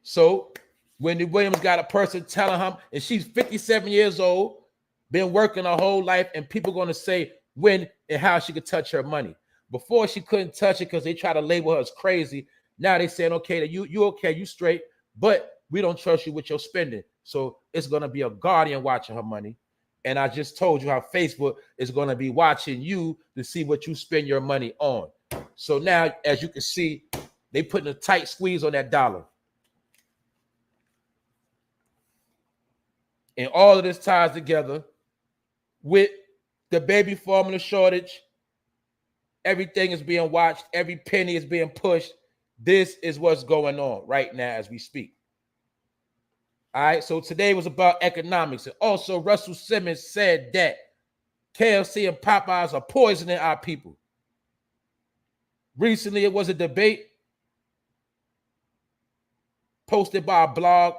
So Wendy Williams got a person telling her, and she's 57 years old, been working her whole life, and people going to say when and how she could touch her money. Before she couldn't touch it because they try to label her as crazy. Now they saying, okay, that you okay, you straight, but we don't trust you with your spending. So it's going to be a guardian watching her money. And I just told you how Facebook is going to be watching you to see what you spend your money on. So now, as you can see, they putting a tight squeeze on that dollar. And all of this ties together with the baby formula shortage. Everything is being watched. Every penny is being pushed. This is what's going on right now as we speak. All right, so today was about economics. And also, Russell Simmons said that KFC and Popeyes are poisoning our people. Recently, it was a debate posted by a blog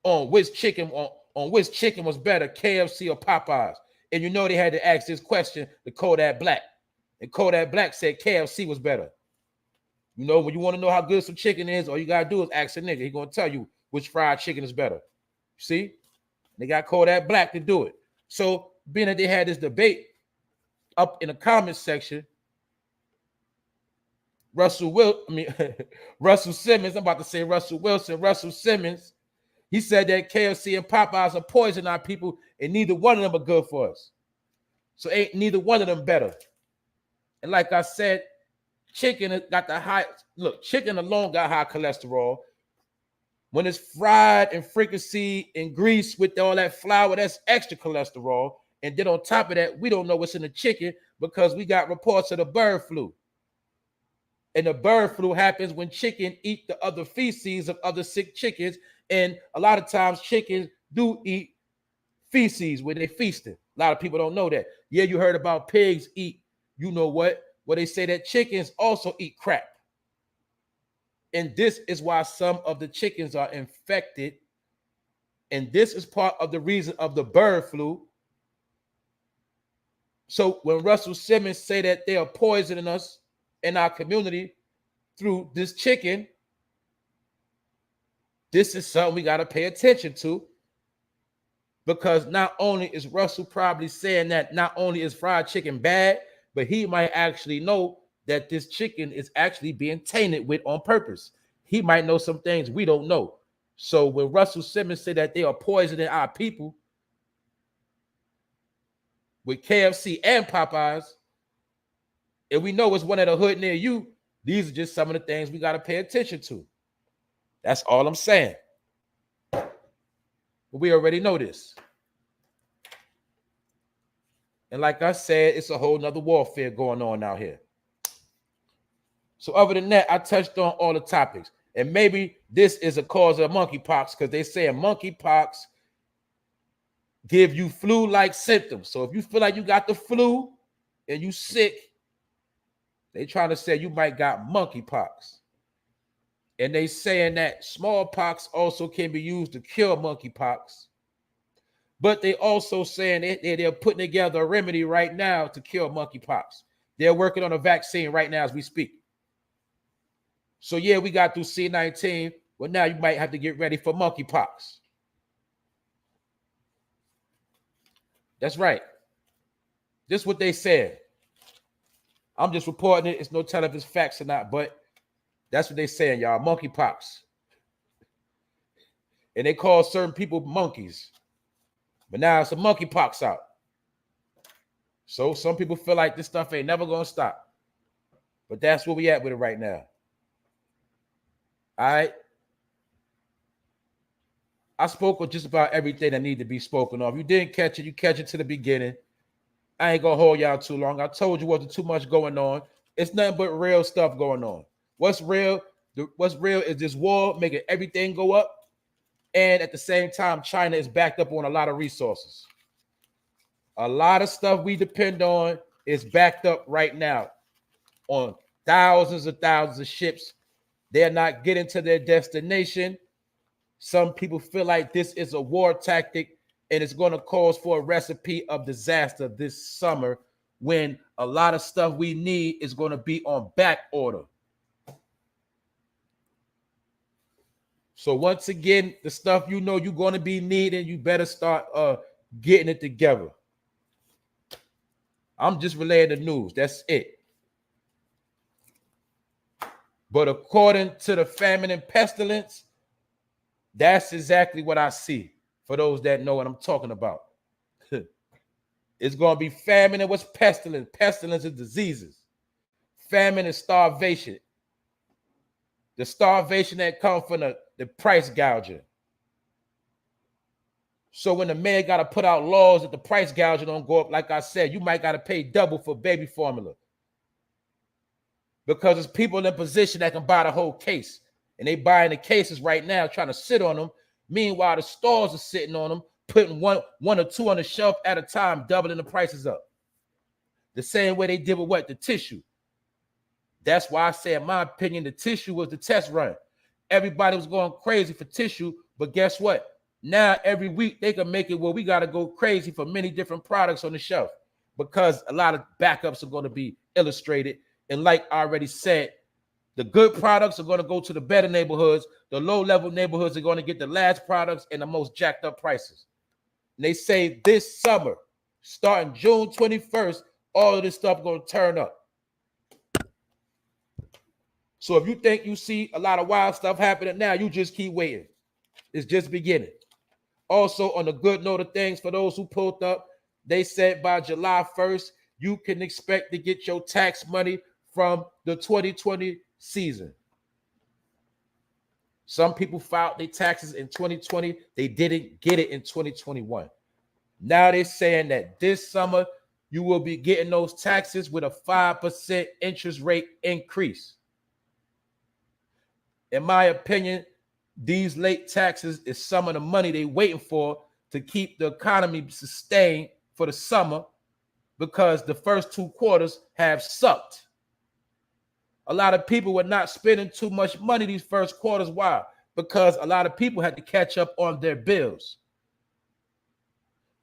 on which chicken was better, KFC or Popeyes. And you know they had to ask this question to Kodak Black. And Kodak Black said KFC was better. You know, when you want to know how good some chicken is, all you got to do is ask a nigga. He's going to tell you which fried chicken is better. See? They got Kodak Black to do it. So, being that they had this debate up in the comments section, Russell Simmons, I'm about to say Russell Wilson, Russell Simmons, he said that KFC and Popeyes are poisoning our people, and neither one of them are good for us. So ain't neither one of them better. And like I said, chicken got the high, look, chicken alone got high cholesterol. When it's fried and fricassee and grease with all that flour, that's extra cholesterol. And then on top of that, we don't know what's in the chicken because we got reports of the bird flu. And the bird flu happens when chicken eat the other feces of other sick chickens. And a lot of times chickens do eat feces when they're feasting. A lot of people don't know that. Yeah, you heard about pigs eat, you know what? Well, they say that chickens also eat crap. And this is why some of the chickens are infected. And this is part of the reason of the bird flu. So when Russell Simmons say that they are poisoning us in our community through this chicken, this is something we got to pay attention to, because not only is Russell probably saying that not only is fried chicken bad, but he might actually know that this chicken is actually being tainted with on purpose. He might know some things we don't know. So when Russell Simmons said that they are poisoning our people with KFC and Popeyes, and we know it's one at a hood near you, these are just some of the things we got to pay attention to. That's all I'm saying. But we already know this. And like I said, it's a whole nother warfare going on out here. So other than that, I touched on all the topics. And maybe this is a cause of monkeypox, because they say monkeypox give you flu-like symptoms. So if you feel like you got the flu and you sick, they trying to say you might got monkeypox. And they saying that smallpox also can be used to cure monkeypox. But they also saying they're putting together a remedy right now to cure monkeypox. They're working on a vaccine right now as we speak. So yeah, we got through C-19, but now you might have to get ready for monkeypox. That's right. This is what they said. I'm just reporting it. It's no telling if it's facts or not, but that's what they saying, y'all. Monkeypox. And they call certain people monkeys. But now it's a monkeypox out. So some people feel like this stuff ain't never gonna stop. But that's where we at with it right now. All right. I spoke on just about everything that needed to be spoken of. You didn't catch it, you catch it to the beginning. I ain't gonna hold y'all too long. I told you wasn't too much going on. It's nothing but real stuff going on. What's real? What's real is this war making everything go up. And at the same time, China is backed up on a lot of resources. A lot of stuff we depend on is backed up right now on thousands of ships. They're not getting to their destination. Some people feel like this is a war tactic and it's going to cause for a recipe of disaster this summer when a lot of stuff we need is going to be on back order. So once again, the stuff you know you're going to be needing, you better start getting it together. I'm just relaying the news. That's it. But according to the famine and pestilence, that's exactly what I see. For those that know what I'm talking about. It's going to be famine and what's pestilence? Pestilence is diseases. Famine is starvation. The starvation that comes from the price gouging. So when the man got to put out laws that the price gouging don't go up, like I said, you might got to pay double for baby formula. Because there's people in a position that can buy the whole case. And they buying the cases right now, trying to sit on them. Meanwhile, the stores are sitting on them, putting one or two on the shelf at a time, doubling the prices up. The same way they did with what? The tissue. That's why I say, in my opinion, the tissue was the test run. Everybody was going crazy for tissue, but guess what? Now, every week, they can make it where we got to go crazy for many different products on the shelf because a lot of backups are going to be illustrated. And like I already said, the good products are going to go to the better neighborhoods. The low-level neighborhoods are going to get the last products and the most jacked up prices. And they say this summer, starting June 21st, all of this stuff is going to turn up. So if you think you see a lot of wild stuff happening now, you just keep waiting. It's just beginning. Also, on the good note of things, for those who pulled up, they said by July 1st, you can expect to get your tax money from the 2020 season. Some people filed their taxes in 2020. They didn't get it in 2021. Now they're saying that this summer, you will be getting those taxes with a 5% interest rate increase. In my opinion, these late taxes is some of the money they're waiting for to keep the economy sustained for the summer because the first 2 quarters have sucked. A lot of people were not spending too much money these first quarters. Why? Because a lot of people had to catch up on their bills.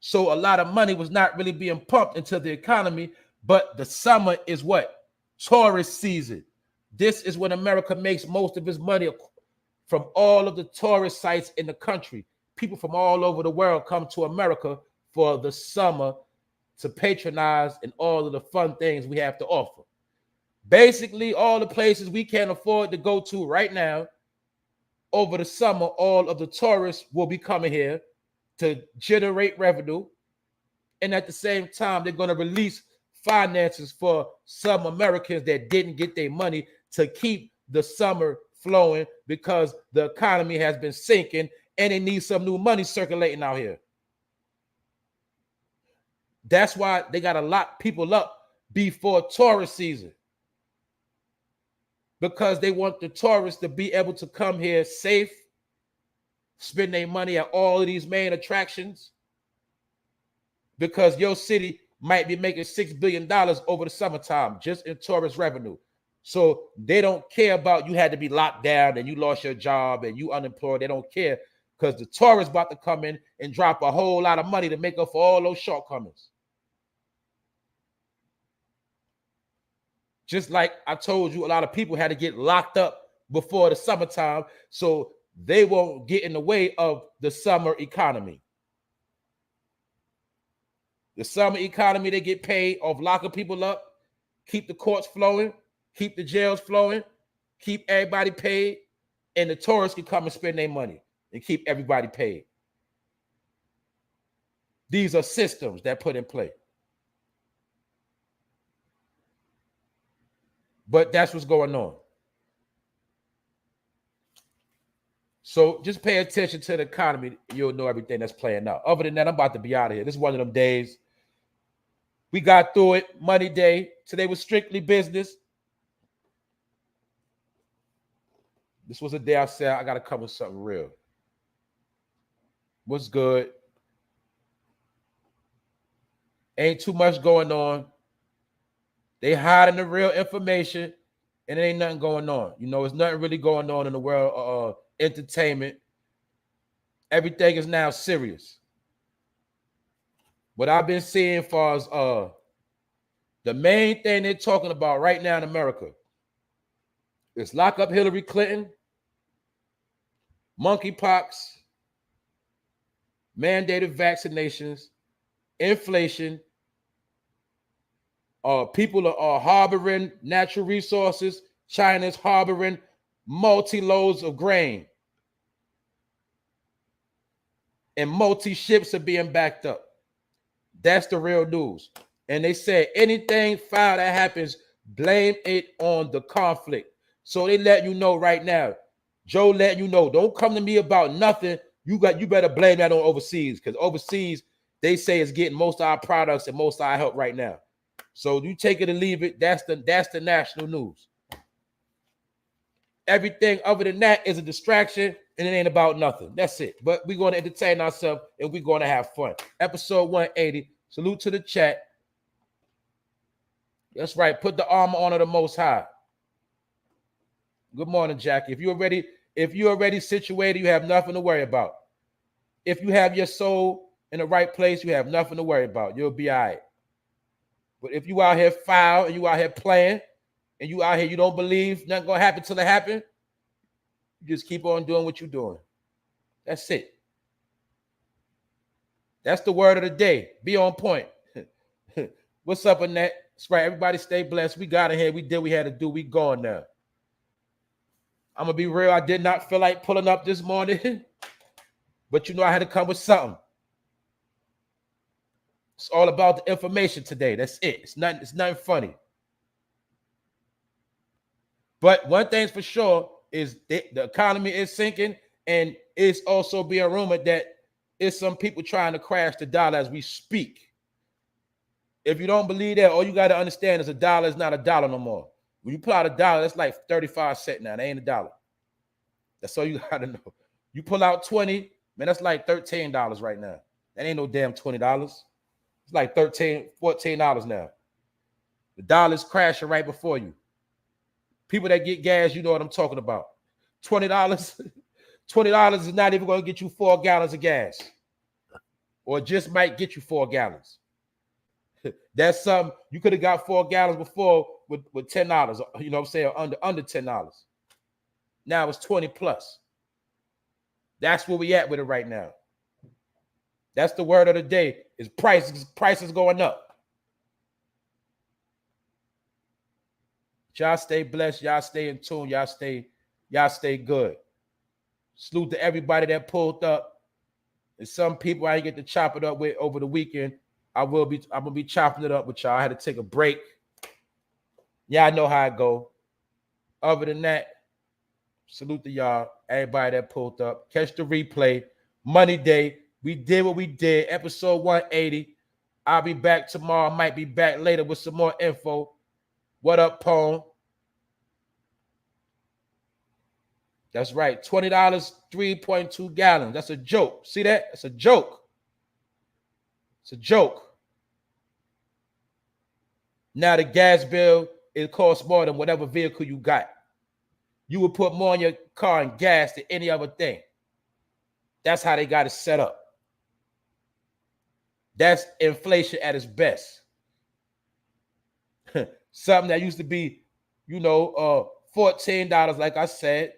So a lot of money was not really being pumped into the economy, but the summer is what? Tourist season. This is when America makes most of its money from all of the tourist sites in the country. People from all over the world come to America for the summer to patronize and all of the fun things we have to offer. Basically, all the places we can't afford to go to right now, over the summer, all of the tourists will be coming here to generate revenue. And at the same time, they're going to release finances for some Americans that didn't get their money to keep the summer flowing because the economy has been sinking and they need some new money circulating out here. That's why they got to lock people up before tourist season. Because they want the tourists to be able to come here safe, spend their money at all of these main attractions. Because your city might be making $6 billion over the summertime just in tourist revenue. So they don't care about you had to be locked down and you lost your job and you unemployed. They don't care because the tourists about to come in and drop a whole lot of money to make up for all those shortcomings. Just like I told you, a lot of people had to get locked up before the summertime so they won't get in the way of the summer economy. The summer economy, they get paid off locking people up, keep the courts flowing, keep the jails flowing, keep everybody paid, and the tourists can come and spend their money and keep everybody paid. These are systems that put in play. But that's what's going on. So just pay attention to the economy. You'll know everything that's playing out. Other than that, I'm about to be out of here. This is one of them days. We got through it. Money day. Today was strictly business. This was a day I said, I got to come with something real. What's good? Ain't too much going on. They hiding the real information, and it ain't nothing going on. You know, there's nothing really going on in the world of entertainment. Everything is now serious. What I've been seeing far as the main thing they're talking about right now in America is lock up Hillary Clinton, monkeypox, mandated vaccinations, inflation. People are harboring natural resources. China's harboring multi-loads of grain. And multi-ships are being backed up. That's the real news. And they said anything foul that happens, blame it on the conflict. So they let you know right now. Joe let you know, don't come to me about nothing. You better blame that on overseas, because overseas, they say it's getting most of our products and most of our help right now. So you take it or leave it. That's the national news. Everything other than that is a distraction, and it ain't about nothing. That's it. But we're going to entertain ourselves, and we're going to have fun. Episode 180. Salute to the chat. That's right. Put the armor on of the Most High. Good morning, Jackie. If you're already situated, you have nothing to worry about. If you have your soul in the right place, you have nothing to worry about. You'll be all right. But if you out here foul and you out here playing and you out here, you don't believe nothing gonna happen till it happen, you just keep on doing what you're doing. That's it. That's the word of the day. Be on point. What's up, Annette? That's right. Everybody stay blessed. We got in here. We did what we had to do. We gone now. I'm gonna be real. I did not feel like pulling up this morning, but you know I had to come with something. It's all about the information today. That's it. It's nothing funny. But one thing's for sure is the economy is sinking, and it's also being rumored that it's some people trying to crash the dollar as we speak. If you don't believe that, all you got to understand is a dollar is not a dollar no more. When you pull out a dollar, that's like 35 cents now. That ain't a dollar. That's all you got to know. You pull out 20, man, that's like $13 right now. That ain't no damn $20. It's like $13, $14 now. The dollar's crashing right before you. People that get gas, you know what I'm talking about. $20, $20 is not even going to get you 4 gallons of gas. Or just might get you 4 gallons. That's something you could have got 4 gallons before with $10. You know what I'm saying? Under $10. Now it's 20 plus. That's where we at with it right now. That's the word of the day. Is prices going up. Y'all stay blessed. Y'all stay in tune. Y'all stay good. Salute to everybody that pulled up. And some people I didn't get to chop it up with over the weekend. I'm gonna be chopping it up with y'all. I had to take a break. Yeah, I know how it go. Other than that, salute to y'all. Everybody that pulled up. Catch the replay. Money day. We did what we did. Episode 180. I'll be back tomorrow. I might be back later with some more info. What up, Pone? That's right. $20, 3.2 gallons. That's a joke. See that? It's a joke. It's a joke. Now the gas bill, it costs more than whatever vehicle you got. You would put more in your car in gas than any other thing. That's how they got it set up. That's inflation at its best. Something that used to be, $14, like I said,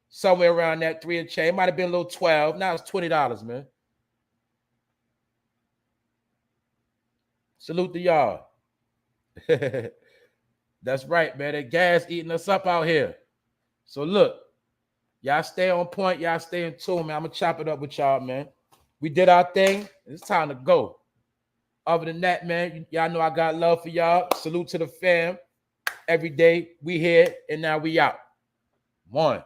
somewhere around that 3 and change. It might have been a little 12. Now it's $20, man. Salute to y'all. That's right, man. That gas eating us up out here. So look, y'all stay on point. Y'all stay in tune, man. I'm going to chop it up with y'all, man. We did our thing. It's time to go. Other than that, man, y'all know I got love for y'all. Salute to the fam. every day. We here and now we out. One.